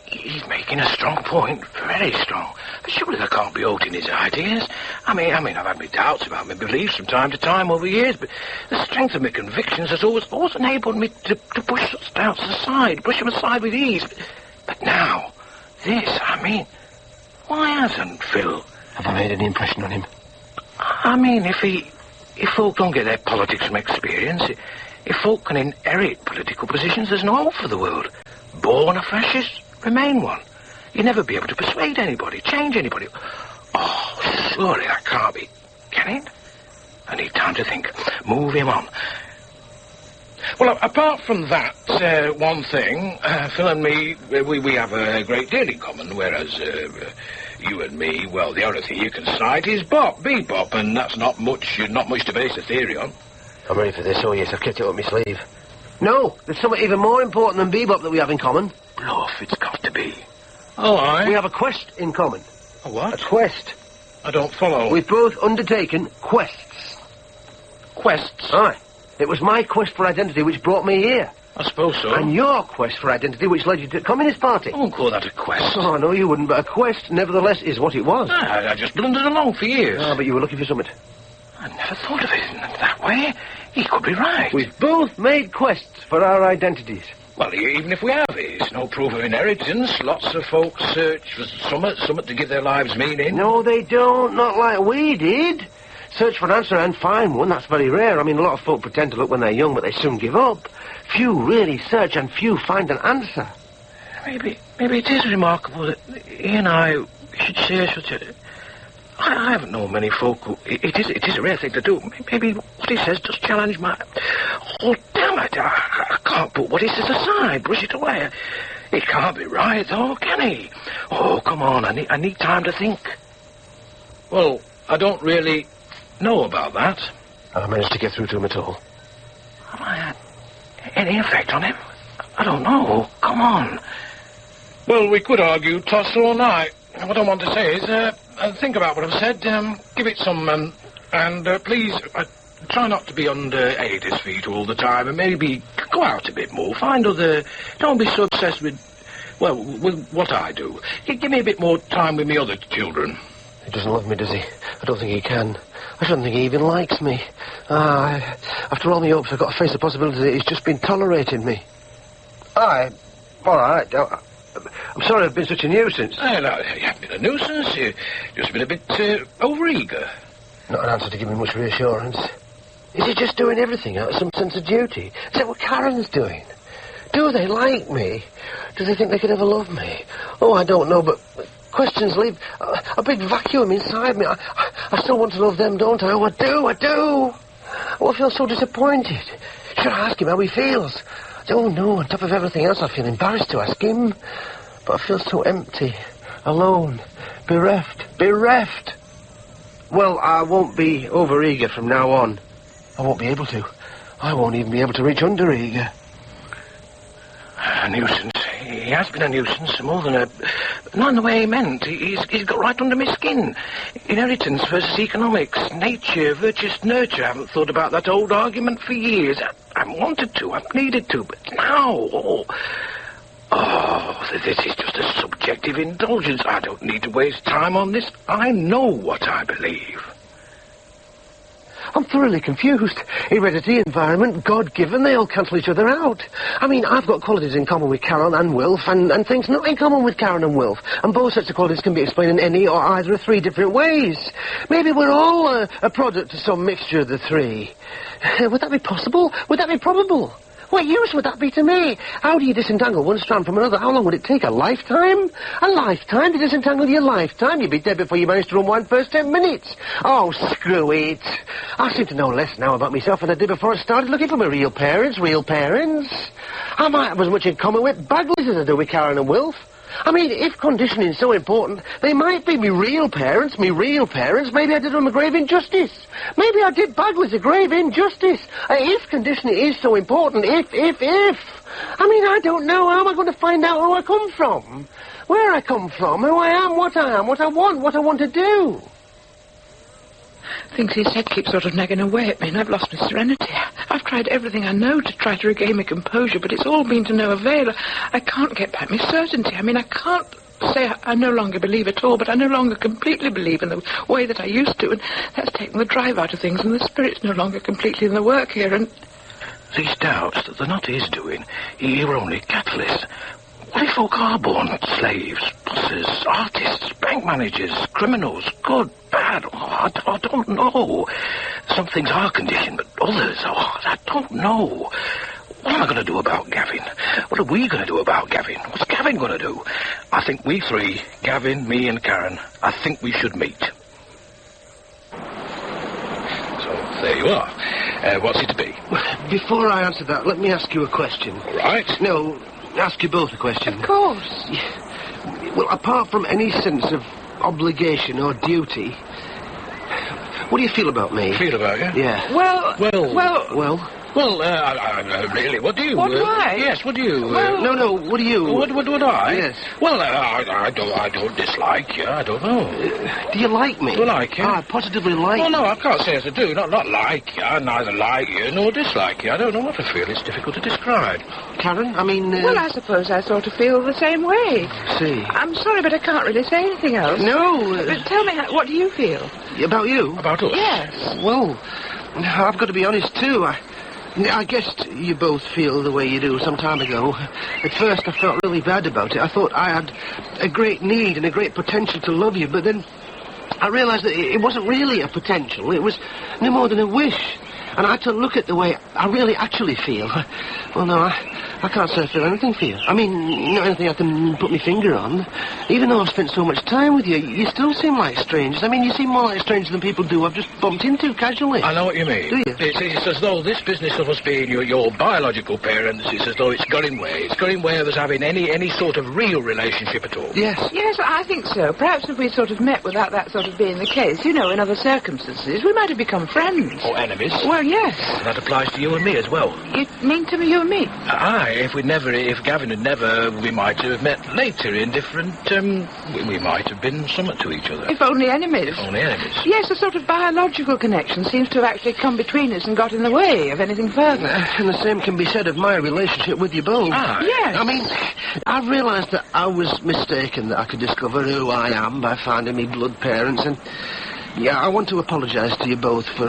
He's making a strong point, very strong. But surely there can't be aught in his ideas. I mean, I've had my doubts about my beliefs from time to time over years, but the strength of my convictions has always enabled me to push such doubts aside, brush them aside with ease. But now, this, why hasn't Phil? Have I made any impression on him? I mean, if folk don't get their politics from experience, if folk can inherit political positions, there's no hope for the world. Born a fascist, remain one. You'll never be able to persuade anybody, change anybody. Oh, surely that can't be. Can it? I need time to think. Move him on. Well, apart from that, one thing, Phil and me, we have a great deal in common, whereas you and me, well, the only thing you can cite is bebop, and that's not much to base a theory on. I'm ready for this. Oh, yes, I've kept it up my sleeve. No, there's something even more important than bebop that we have in common. Bluff, it's got to be. Oh, aye? We have a quest in common. A what? A quest. I don't follow. We've both undertaken quests. Quests? Aye. It was my quest for identity which brought me here. I suppose so. And your quest for identity which led you to the Communist Party. I won't call that a quest. Oh, no, you wouldn't, but a quest, nevertheless, is what it was. I just blundered along for years. Ah, but you were looking for something. I never thought of it in that way. He could be right. We've both made quests for our identities. Well, even if we have, it's no proof of inheritance. Lots of folks search for something to give their lives meaning. No, they don't. Not like we did. Search for an answer and find one. That's very rare. I mean, a lot of folk pretend to look when they're young, but they soon give up. Few really search and few find an answer. Maybe it is remarkable that he and I should share such a... I haven't known many folk who... It is a rare thing to do. Maybe what he says does challenge my... Oh, damn it. I can't put what he says aside, brush it away. He can't be right, though, can he? Oh, come on, I need time to think. Well, I don't really know about that. Have I managed to get through to him at all? Have I had any effect on him? I don't know. Come on. Well, we could argue toss all night. What I want to say is, think about what I've said, give it some, and please, try not to be under Ada's feet all the time, and maybe go out a bit more, find other... Don't be so obsessed with what I do. Give me a bit more time with me other children. He doesn't love me, does he? I don't think he can. I don't think he even likes me. After all my hopes, I've got to face the possibility that he's just been tolerating me. All right. I'm sorry I've been such a nuisance. No, you haven't been a nuisance. You've just been a bit overeager. Not an answer to give me much reassurance. Is he just doing everything out of some sense of duty? Is that what Karen's doing? Do they like me? Do they think they could ever love me? Oh, I don't know, but questions leave a big vacuum inside me. I still want to love them, don't I? Oh, I do. Oh, I feel so disappointed. Should should I ask him how he feels? Oh, no, on top of everything else, I feel embarrassed to ask him. But I feel so empty, alone, bereft. Well, I won't be over-eager from now on. I won't be able to. I won't even be able to reach under-eager. A nuisance. He has been a nuisance, more than a... Not in the way he meant. He's got right under my skin. Inheritance versus economics. Nature versus nurture. I haven't thought about that old argument for years. I haven't wanted to. I haven't needed to. But now... Oh, this is just a subjective indulgence. I don't need to waste time on this. I know what I believe. I'm thoroughly confused. Heredity, environment, God-given, they all cancel each other out. I mean, I've got qualities in common with Karen and Wilf, and things not in common with Karen and Wilf. And both sets of qualities can be explained in any or either of three different ways. Maybe we're all a product of some mixture of the three. Would that be possible? Would that be probable? What use would that be to me? How do you disentangle one strand from another? How long would it take? A lifetime? A lifetime to disentangle your lifetime? You'd be dead before you managed to unwind first 10 minutes. Oh, screw it. I seem to know less now about myself than I did before I started looking for my real parents. I might have as much in common with Bagley's as I do with Karen and Wilf. I mean, if conditioning's so important, they might be me real parents. Maybe I did them a grave injustice. Maybe I did Bagley's a grave injustice. If conditioning is so important, if. I mean, I don't know. How am I going to find out who I come from? Where I come from, who I am, what I want to do. Things he said keep sort of nagging away at me, and I've lost my serenity. I've tried everything I know to try to regain my composure, but it's all been to no avail. I can't get back my certainty. I mean, I can't say I no longer believe at all, but I no longer completely believe in the way that I used to, and that's taken the drive out of things, and the spirit's no longer completely in the work here, and... These doubts that they're not his doing, he were only catalysts. What if folk are born slaves, bosses, artists, bank managers, criminals, good, bad? Oh, I don't know. Some things are conditioned, but others, I don't know. What am I going to do about Gavin? What are we going to do about Gavin? What's Gavin going to do? I think we three, Gavin, me and Karen, I think we should meet. So, there you are. What's it to be? Before I answer that, let me ask you a question. All right. No, ask you both a question. Of course. Yeah. Well, apart from any sense of obligation or duty, what do you feel about me? Feel about you? Yeah. Well... Well, really, what do you... What do I? Yes, what do you... No, what do you... What I? Yes. Well, I don't dislike you, I don't know. Do you like me? Do I like you? I positively like you. you. No, I can't say as I do. Not like you. I neither like you nor dislike you. I don't know what I feel. It's difficult to describe. Karen, I mean... Well, I suppose I sort of feel the same way. See. I'm sorry, but I can't really say anything else. No. But tell me, what do you feel? About you? About us? Yes. Well, I've got to be honest, too. I guess you both feel the way you do some time ago. At first, I felt really bad about it. I thought I had a great need and a great potential to love you, but then I realized that it wasn't really a potential. It was no more than a wish. And I had to look at the way I really actually feel. Well, no, I can't say I feel anything for you. I mean, not anything I can put my finger on. Even though I've spent so much time with you, you still seem like strangers. I mean, you seem more like strangers than people do I've just bumped into casually. I know what you mean. Do you? It's as though this business of us being your biological parents, it's as though it's got in way. It's got in way of us having any sort of real relationship at all. Yes. Yes, I think so. Perhaps if we'd sort of met without that sort of being the case, you know, in other circumstances, we might have become friends. Or enemies. Well, yes. That applies to you and me as well. You mean to me, you and me? Aye, if Gavin had never, we might have met later in different, we might have been somewhat to each other. If only enemies. If only enemies. Yes, a sort of biological connection seems to have actually come between us and got in the way of anything further. And the same can be said of my relationship with you both. Ah. Yes. I mean, I've realised that I was mistaken that I could discover who I am by finding me blood parents, and... Yeah, I want to apologise to you both for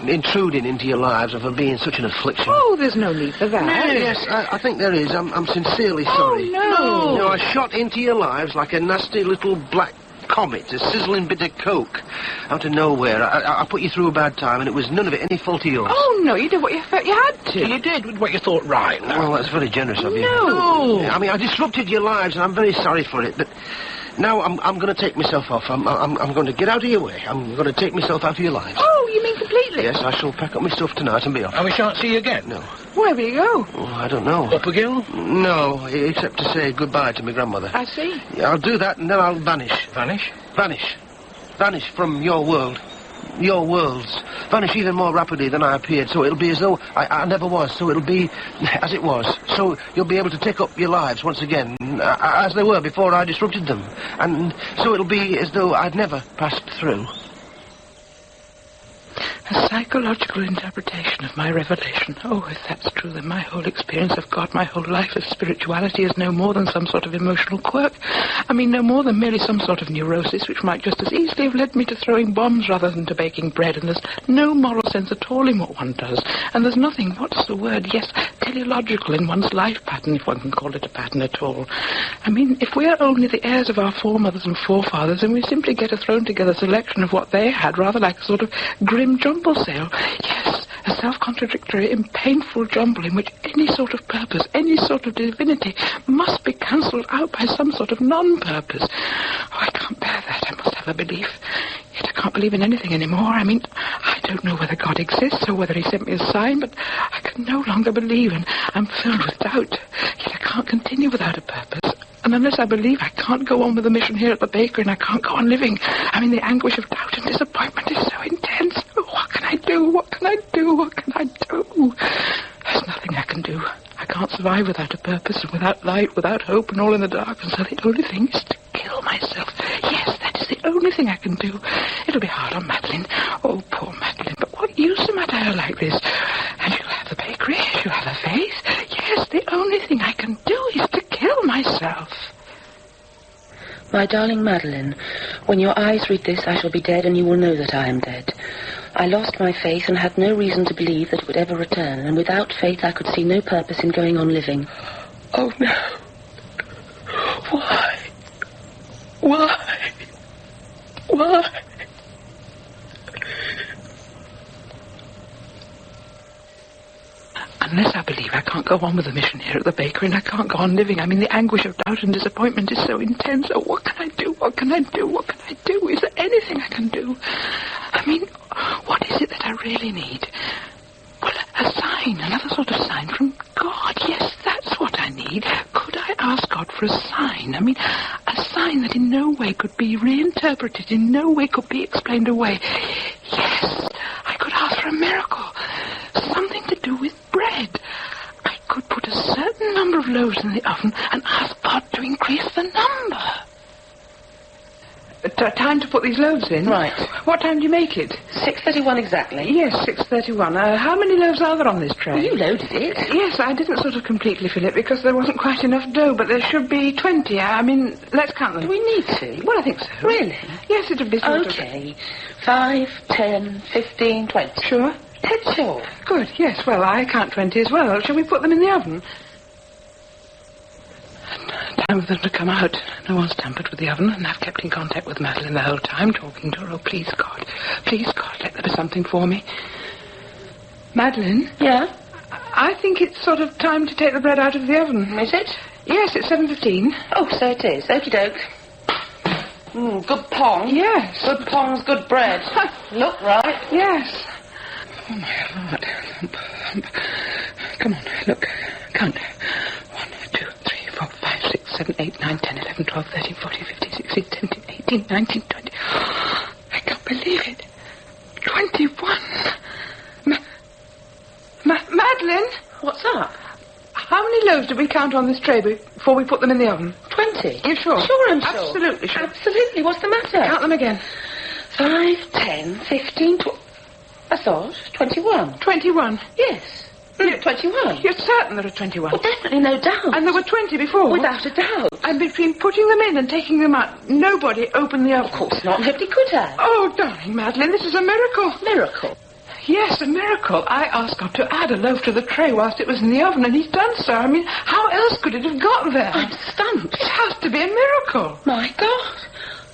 intruding into your lives and for being such an affliction. Oh, there's no need for that. Yes, I think there is. I'm sincerely sorry. Oh, no. I shot into your lives like a nasty little black comet, a sizzling bit of coke, out of nowhere. I put you through a bad time, and it was none of it any fault of yours. Oh, no, you did what you felt you had to. You did what you thought right. Well, that's very generous of you. No. I mean, I disrupted your lives, and I'm very sorry for it, but... Now, I'm going to take myself off. I'm going to get out of your way. I'm going to take myself out of your lives. Oh, you mean completely? really? Yes, I shall pack up my stuff tonight and be off. And we shan't see you again? No. Where will you go? Oh, I don't know. Up again? No, except to say goodbye to my grandmother. I see. Yeah, I'll do that and then I'll vanish. Vanish? Vanish. Vanish from your world. Your worlds. Vanish even more rapidly than I appeared, so it'll be as though I never was, so it'll be as it was. So you'll be able to take up your lives once again, as they were before I disrupted them. And so it'll be as though I'd never passed through. A psychological interpretation of my revelation. Oh, if that's true, then my whole experience of God, my whole life of spirituality is no more than some sort of emotional quirk. I mean, no more than merely some sort of neurosis, which might just as easily have led me to throwing bombs rather than to baking bread. And there's no moral sense at all in what one does. And there's nothing, what's the word? Yes, teleological in one's life pattern, if one can call it a pattern at all. I mean, if we are only the heirs of our foremothers and forefathers, then we simply get a thrown-together selection of what they had, rather like a sort of grim jumble sale. Yes, a self-contradictory and painful jumble in which any sort of purpose, any sort of divinity must be cancelled out by some sort of non-purpose. Oh, I can't bear that. I must have a belief. Yet I can't believe in anything anymore. I mean, I don't know whether God exists or whether he sent me a sign, but I can no longer believe, and I'm filled with doubt. Yet I can't continue without a purpose. And unless I believe, I can't go on with the mission here at the bakery, and I can't go on living. I mean, the anguish of doubt and disappointment is so intense. Oh, what can I do? What can I do? What can I do? There's nothing I can do. I can't survive without a purpose, and without light, without hope, and all in the dark, and so the only thing is to kill myself. Yes, that is the only thing I can do. It'll be hard on Madeline. Oh, poor Madeline. But what use am I to her like this? And she'll have the bakery, she'll have her faith. Yes, the only thing I can do is to kill myself. My darling Madeline, when your eyes read this, I shall be dead, and you will know that I am dead. I lost my faith and had no reason to believe that it would ever return, and without faith I could see no purpose in going on living. Oh, no. Why? Why? Why? Unless I believe, I can't go on with the mission here at the bakery, and I can't go on living. I mean, the anguish of doubt and disappointment is so intense. Oh, what can I do? What can I do? What can I do? Is there anything I can do? I mean, what is it that I really need? Well, a sign, another sort of sign from God. Yes, that's what I need. Could I ask God for a sign? I mean, a sign that in no way could be reinterpreted, in no way could be explained away. Yes, I could ask for a miracle. Something to do with bread. I could put a certain number of loaves in the oven and ask God to increase the number. Time to put these loaves in? Right. What time do you make it? 6:31 exactly. Yes, 6:31. How many loaves are there on this tray? Well, you loaded it. Yes, I didn't sort of completely fill it because there wasn't quite enough dough, but there should be 20. I mean, let's count them. Do we need to? Well, I think so. Really? Yes, it'll be sort Okay. 5, 10, 15, 20. Sure? Dead sure. Good, yes. Well, I count 20 as well. Shall we put them in the oven? Time for them to come out. No one's tampered with the oven, and I've kept in contact with Madeline the whole time, talking to her. Oh, please, God, let there be something for me. Madeline? Yeah? I think it's sort of time to take the bread out of the oven. Is it? Yes, it's 7:15. Oh, so it is. Okie doke. Good pong. Yes. Good pong's good bread. Look right. Yes. Oh, my Lord. Come on, look. Count. 1, 2, 3, 4, 5, 6, 7, 8, 9, 10, 11, 12, 13, 14, 15, 16, 17, 18, 19, 20. I can't believe it. 21. Madeline? What's up? How many loaves did we count on this tray before we put them in the oven? 20. You sure? Sure, I'm sure. Absolutely sure. Absolutely. What's the matter? Count them again. 5, 10, 15, 12. I thought 21. 21? Yes. 21. You're certain there are 21? Well, definitely, no doubt. And there were 20 before? Without a doubt. And between putting them in and taking them out, nobody opened the oven? Of course not. Nobody could have. Oh, darling Madeline, this is a miracle. Miracle? Yes, a miracle. I asked God to add a loaf to the tray whilst it was in the oven, and he's done so. I mean, how else could it have got there? I'm stumped. It has to be a miracle. My God.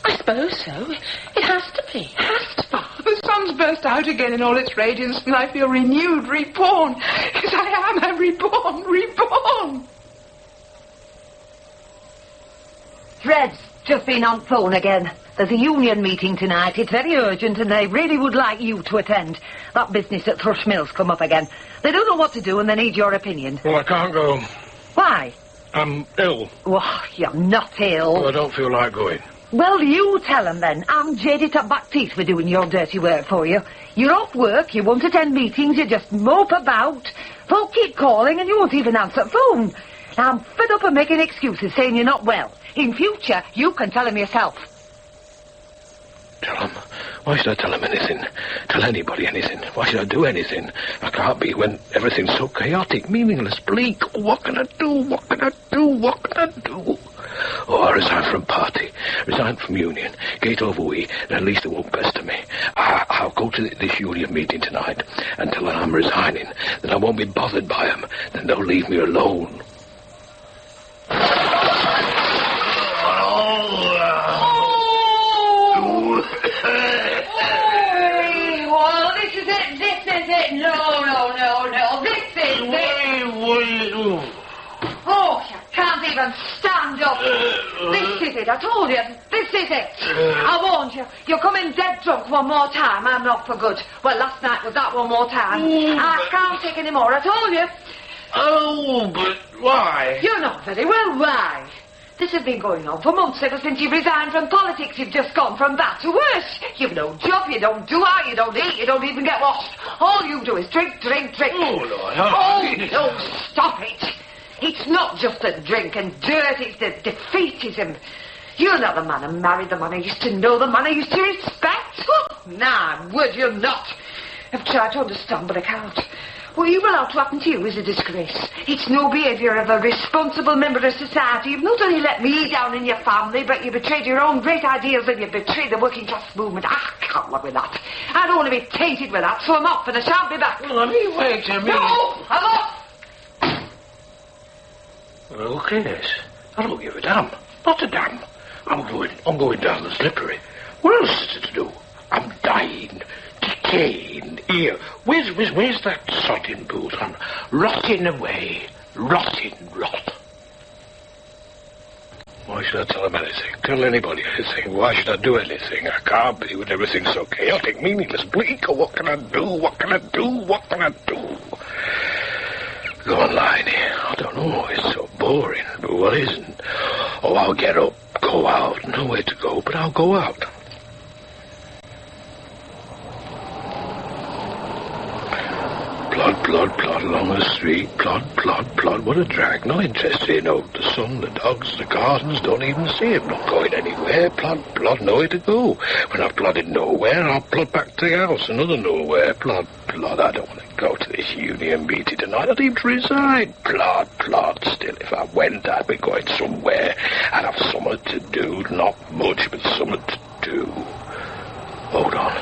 I suppose so. It has to be. It has to be. Oh, the sun's burst out again in all its radiance, and I feel renewed, reborn. Yes, I am. I'm reborn. Fred's just been on phone again. There's a union meeting tonight. It's very urgent and they really would like you to attend. That business at Thrush Mill's come up again. They don't know what to do and they need your opinion. Well, I can't go. Why? I'm ill. Oh, you're not ill. Well, I don't feel like going. Well, you tell them then. I'm jaded to back teeth for doing your dirty work for you. You're off work, you won't attend meetings, you just mope about. Folk keep calling and you won't even answer the phone. Now, I'm fed up of making excuses saying you're not well. In future, you can tell them yourself. Tell them? Why should I tell them anything? Tell anybody anything? Why should I do anything? I can't be when everything's so chaotic, meaningless, bleak. What can I do? What can I do? What can I do? Oh, I resign from party, resign from union, get over we, and at least it won't pester me. I'll go to this union meeting tonight and tell them I'm resigning, then I won't be bothered by them, then they'll leave me alone. Well, this is it, no, this is it. Oh, you can't even stand up. This is it, I told you, this is it. I warned you, you're coming dead drunk one more time, I'm not for good. Well, last night was that one more time. I can't take any more, I told you. Oh, but why? You know very well why. This has been going on for months ever since you've resigned from politics. You've just gone from bad to worse. You've no job, you don't do out, you don't eat, you don't even get washed. All you do is drink. Oh, Lord. Oh, no, stop it. It's not just the drink and dirt, it's the defeatism. You're not the man I married, the man I used to know, the man I used to respect. Oh, nah, would you not? I've tried to understand, but I can't. What you've allowed to happen to you is a disgrace. It's no behaviour of a responsible member of society. You've not only let me down in your family, but you betrayed your own great ideals and you betrayed the working class movement. I can't live with that. I don't want to be tainted with that, so I'm off and I shan't be back. Well, wait a minute. No, I'm off. Well, who cares? I don't give a damn. Not a damn. I'm going down the slippery. What else is it to do? I'm dying. Decaying. Here. Where's that sodding boot? I'm rotting away. Rot. Why should I tell them anything? Tell anybody anything? Why should I do anything? I can't be when everything's so chaotic, meaningless, bleak. What can I do? What can I do? What can I do? Go online here. I don't know. It's so boring. But what isn't? Oh, I'll get up, go out. Nowhere to go, but I'll go out. Plod along the street. Plod. What a drag. No interest in the sun, the dogs, the gardens. Don't even see it. Not going anywhere. Plod, nowhere to go. When I've plodded nowhere, I'll plod back to the house. Another nowhere. Plod. I don't want to go to this union meeting tonight. I'd even resign. Plod. Still, if I went, I'd be going somewhere. I'd have something to do. Not much, but something to do. Hold on.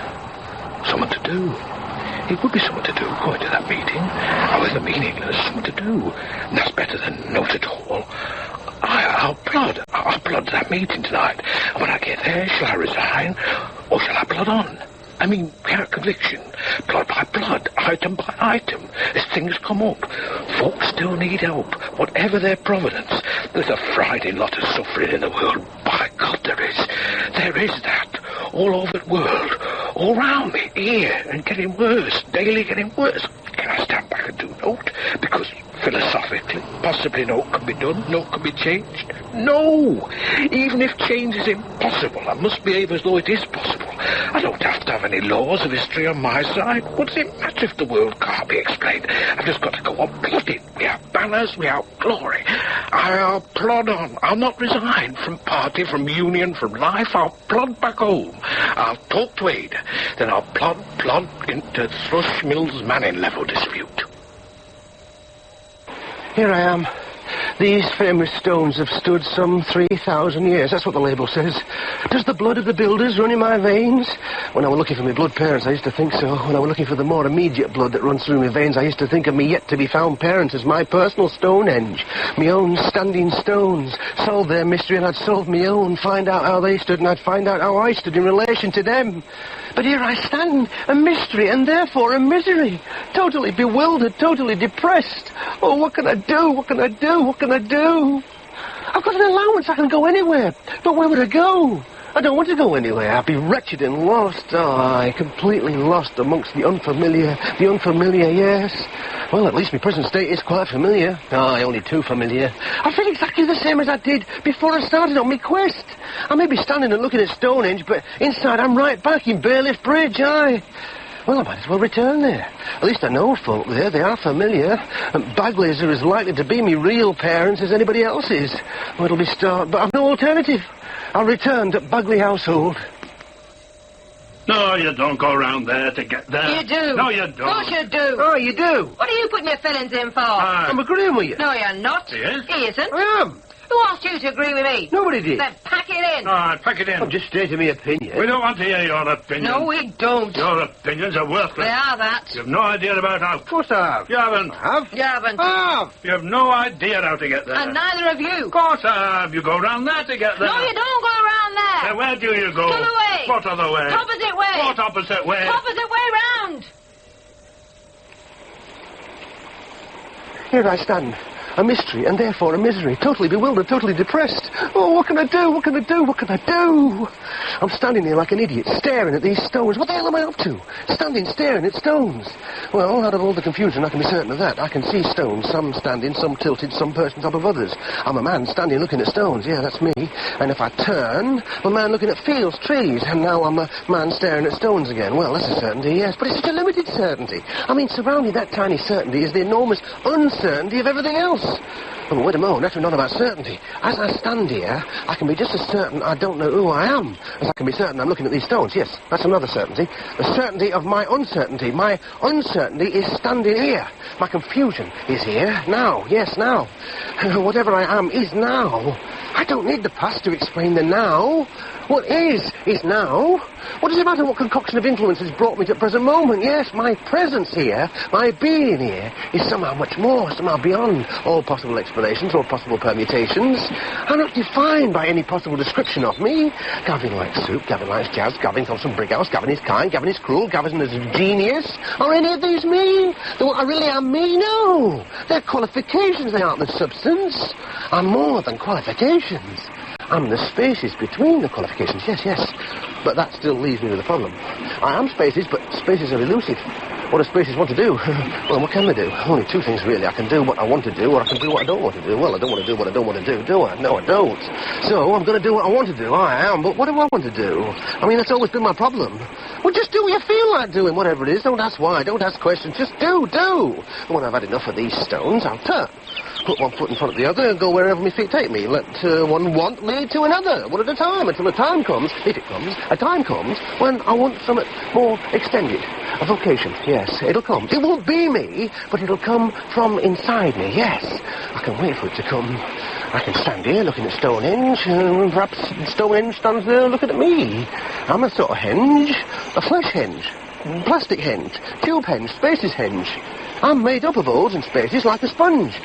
Something to do. It would be something to do, going to that meeting. However meaningless, something to do. And that's better than not at all. I'll plod. I'll plod that meeting tonight. And when I get there, shall I resign? Or shall I plod on? I mean, without conviction. Plod by plod, item by item, as things come up. Folks still need help, whatever their providence. There's a frightening lot of suffering in the world. By God, there is. There is that. All over the world. All round me, here, and getting worse. Daily getting worse. Can I stand back and do naught? Because philosophically, possibly naught can be done, naught can be changed. No! Even if change is impossible, I must behave as though it is possible. I don't have to have any laws of history on my side. What does it matter if the world can't be explained? I've just got to go on plodding. We have banners, we have glory. I'll plod on. I'll not resign from party, from union, from life. I'll plod back home. I'll talk to Ada. Then I'll plod into Thrush Mill's Manning level dispute. Here I am. These famous stones have stood some 3,000 years. That's what the label says. Does the blood of the builders run in my veins? When I was looking for my blood parents, I used to think so. When I was looking for the more immediate blood that runs through my veins, I used to think of me yet-to-be-found parents as my personal Stonehenge. My own standing stones. Solve their mystery and I'd solve my own. Find out how they stood and I'd find out how I stood in relation to them. But here I stand, a mystery and therefore a misery. Totally bewildered, totally depressed. Oh, what can I do? What can I do? What can I do? I've got an allowance, I can go anywhere. But where would I go? I don't want to go anywhere. I'd be wretched and lost. Oh, I completely lost amongst the unfamiliar. The unfamiliar, yes. Well, at least my present state is quite familiar. Oh, only too familiar. I feel exactly the same as I did before I started on my quest. I may be standing and looking at Stonehenge, but inside I'm right back in Bailiff Bridge, aye. Well, I might as well return there. At least I know folk there. They are familiar. And Bagleys are as likely to be me real parents as anybody else's. Well, it'll be start, but I've no alternative. I'll return to Bagley household. No, you don't go round there to get there. You do. No, you don't. Of course you do. Oh, you do? What are you putting your fillings in for? I'm agreeing with you. No, you're not. He is? He isn't. I am. Who asked you to agree with me? Nobody did. Then pack it in. All right, pack it in. I'm just stating my opinion. We don't want to hear your opinion. No, we don't. Your opinions are worthless. They are that. You've no idea about how... Of course I have. You haven't. I have? You haven't. I have. You have no idea how to get there. And neither of you. Of course I have. You go round there to get there. No, you don't go around there. Then where do you go? To the way. What other way? Opposite way. What opposite way? Opposite way round. Here I stand. A mystery, and therefore a misery. Totally bewildered, totally depressed. Oh, what can I do? What can I do? What can I do? I'm standing there like an idiot, staring at these stones. What the hell am I up to? Standing, staring at stones. Well, out of all the confusion, I can be certain of that. I can see stones, some standing, some tilted, some perched on top of others. I'm a man standing looking at stones. Yeah, that's me. And if I turn, I'm a man looking at fields, trees, and now I'm a man staring at stones again. Well, that's a certainty, yes, but it's such a limited certainty. I mean, surrounding that tiny certainty is the enormous uncertainty of everything else. Oh, wait a moment, that's not about certainty. As I stand here, I can be just as certain I don't know who I am as I can be certain I'm looking at these stones. Yes, that's another certainty. The certainty of my uncertainty. My uncertainty is standing here. My confusion is here, now. Yes, now. Whatever I am is now. I don't need the past to explain the now. What is now. What does it matter what concoction of influence has brought me to the present moment? Yes, my presence here, my being here, is somehow much more, somehow beyond all possible explanations or possible permutations. I'm not defined by any possible description of me. Gavin likes soup, Gavin likes jazz, Gavin comes from Brighouse, Gavin is kind, Gavin is cruel, Gavin is a genius. Are any of these me? What I really am me? No. They're qualifications, they aren't the substance. I'm more than qualifications. I'm the spaces between the qualifications, yes. But that still leaves me with a problem. I am spaces, but spaces are elusive. What do spaces want to do? Well, what can they do? Only two things, really. I can do what I want to do, or I can do what I don't want to do. Well, I don't want to do what I don't want to do, do I? No, I don't. So, I'm going to do what I want to do. I am, but what do I want to do? I mean, that's always been my problem. Well, just do what you feel like doing, whatever it is. Don't ask why, don't ask questions. Just do. And when I've had enough of these stones, I'll turn. Put one foot in front of the other and go wherever my feet take me. Let one want lead to another, one at a time, until a time comes, if it comes, a time comes when I want something more extended. A vocation, yes, it'll come. It won't be me, but it'll come from inside me, yes. I can wait for it to come. I can stand here looking at Stonehenge, and perhaps Stonehenge stands there looking at me. I'm a sort of henge, a flesh henge, plastic henge, tube henge, spaces henge. I'm made up of holes and spaces like a sponge.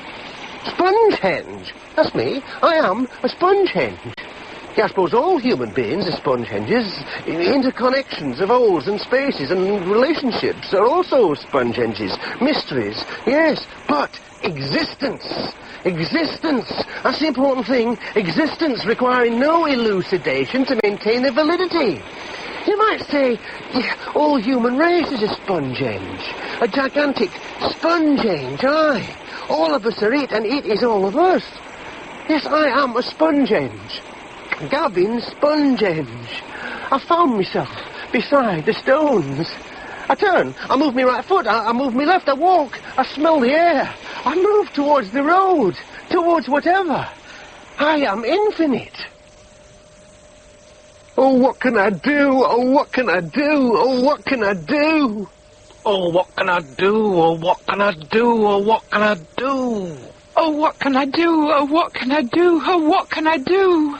Sponge-henge. That's me. I am a sponge-henge. Yeah, I suppose all human beings are sponge-henges. Interconnections of holes and spaces and relationships are also sponge-henges. Mysteries, yes, but existence. Existence. That's the important thing. Existence requiring no elucidation to maintain their validity. You might say, all human race is a sponge-henge. A gigantic sponge-henge, aye. All of us are it, and it is all of us. Yes, I am a sponge-henge. Gavin Sponge-henge. I found myself beside the stones. I turn, I move my right foot, I move my left, I walk, I smell the air. I move towards the road, towards whatever. I am infinite. Oh, what can I do? Oh, what can I do? Oh, what can I do? Oh, what can I do? Oh, what can I do? Oh, what can I do? Oh, what can I do? Oh, what can I do? Oh, what can I do?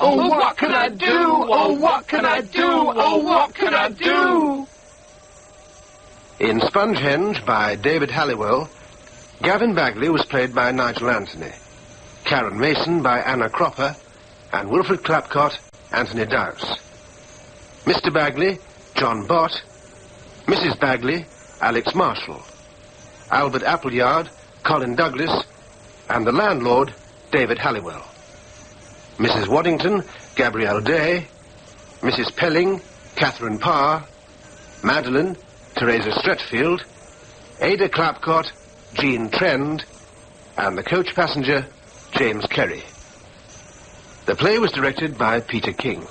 Oh, what can I do? Oh, what can I do? Oh, what can I do? In Spongehenge by David Halliwell, Gavin Bagley was played by Nigel Anthony, Karen Mason by Anna Cropper, and Wilfred Clapcott, Anthony Dowse. Mr. Bagley, John Bott. Mrs. Bagley, Alex Marshall. Albert Appleyard, Colin Douglas, and the landlord, David Halliwell. Mrs. Waddington, Gabrielle Day, Mrs. Pelling, Catherine Parr, Madeline, Teresa Stretfield, Ada Clapcott, Jean Trend, and the coach passenger, James Kerry. The play was directed by Peter King.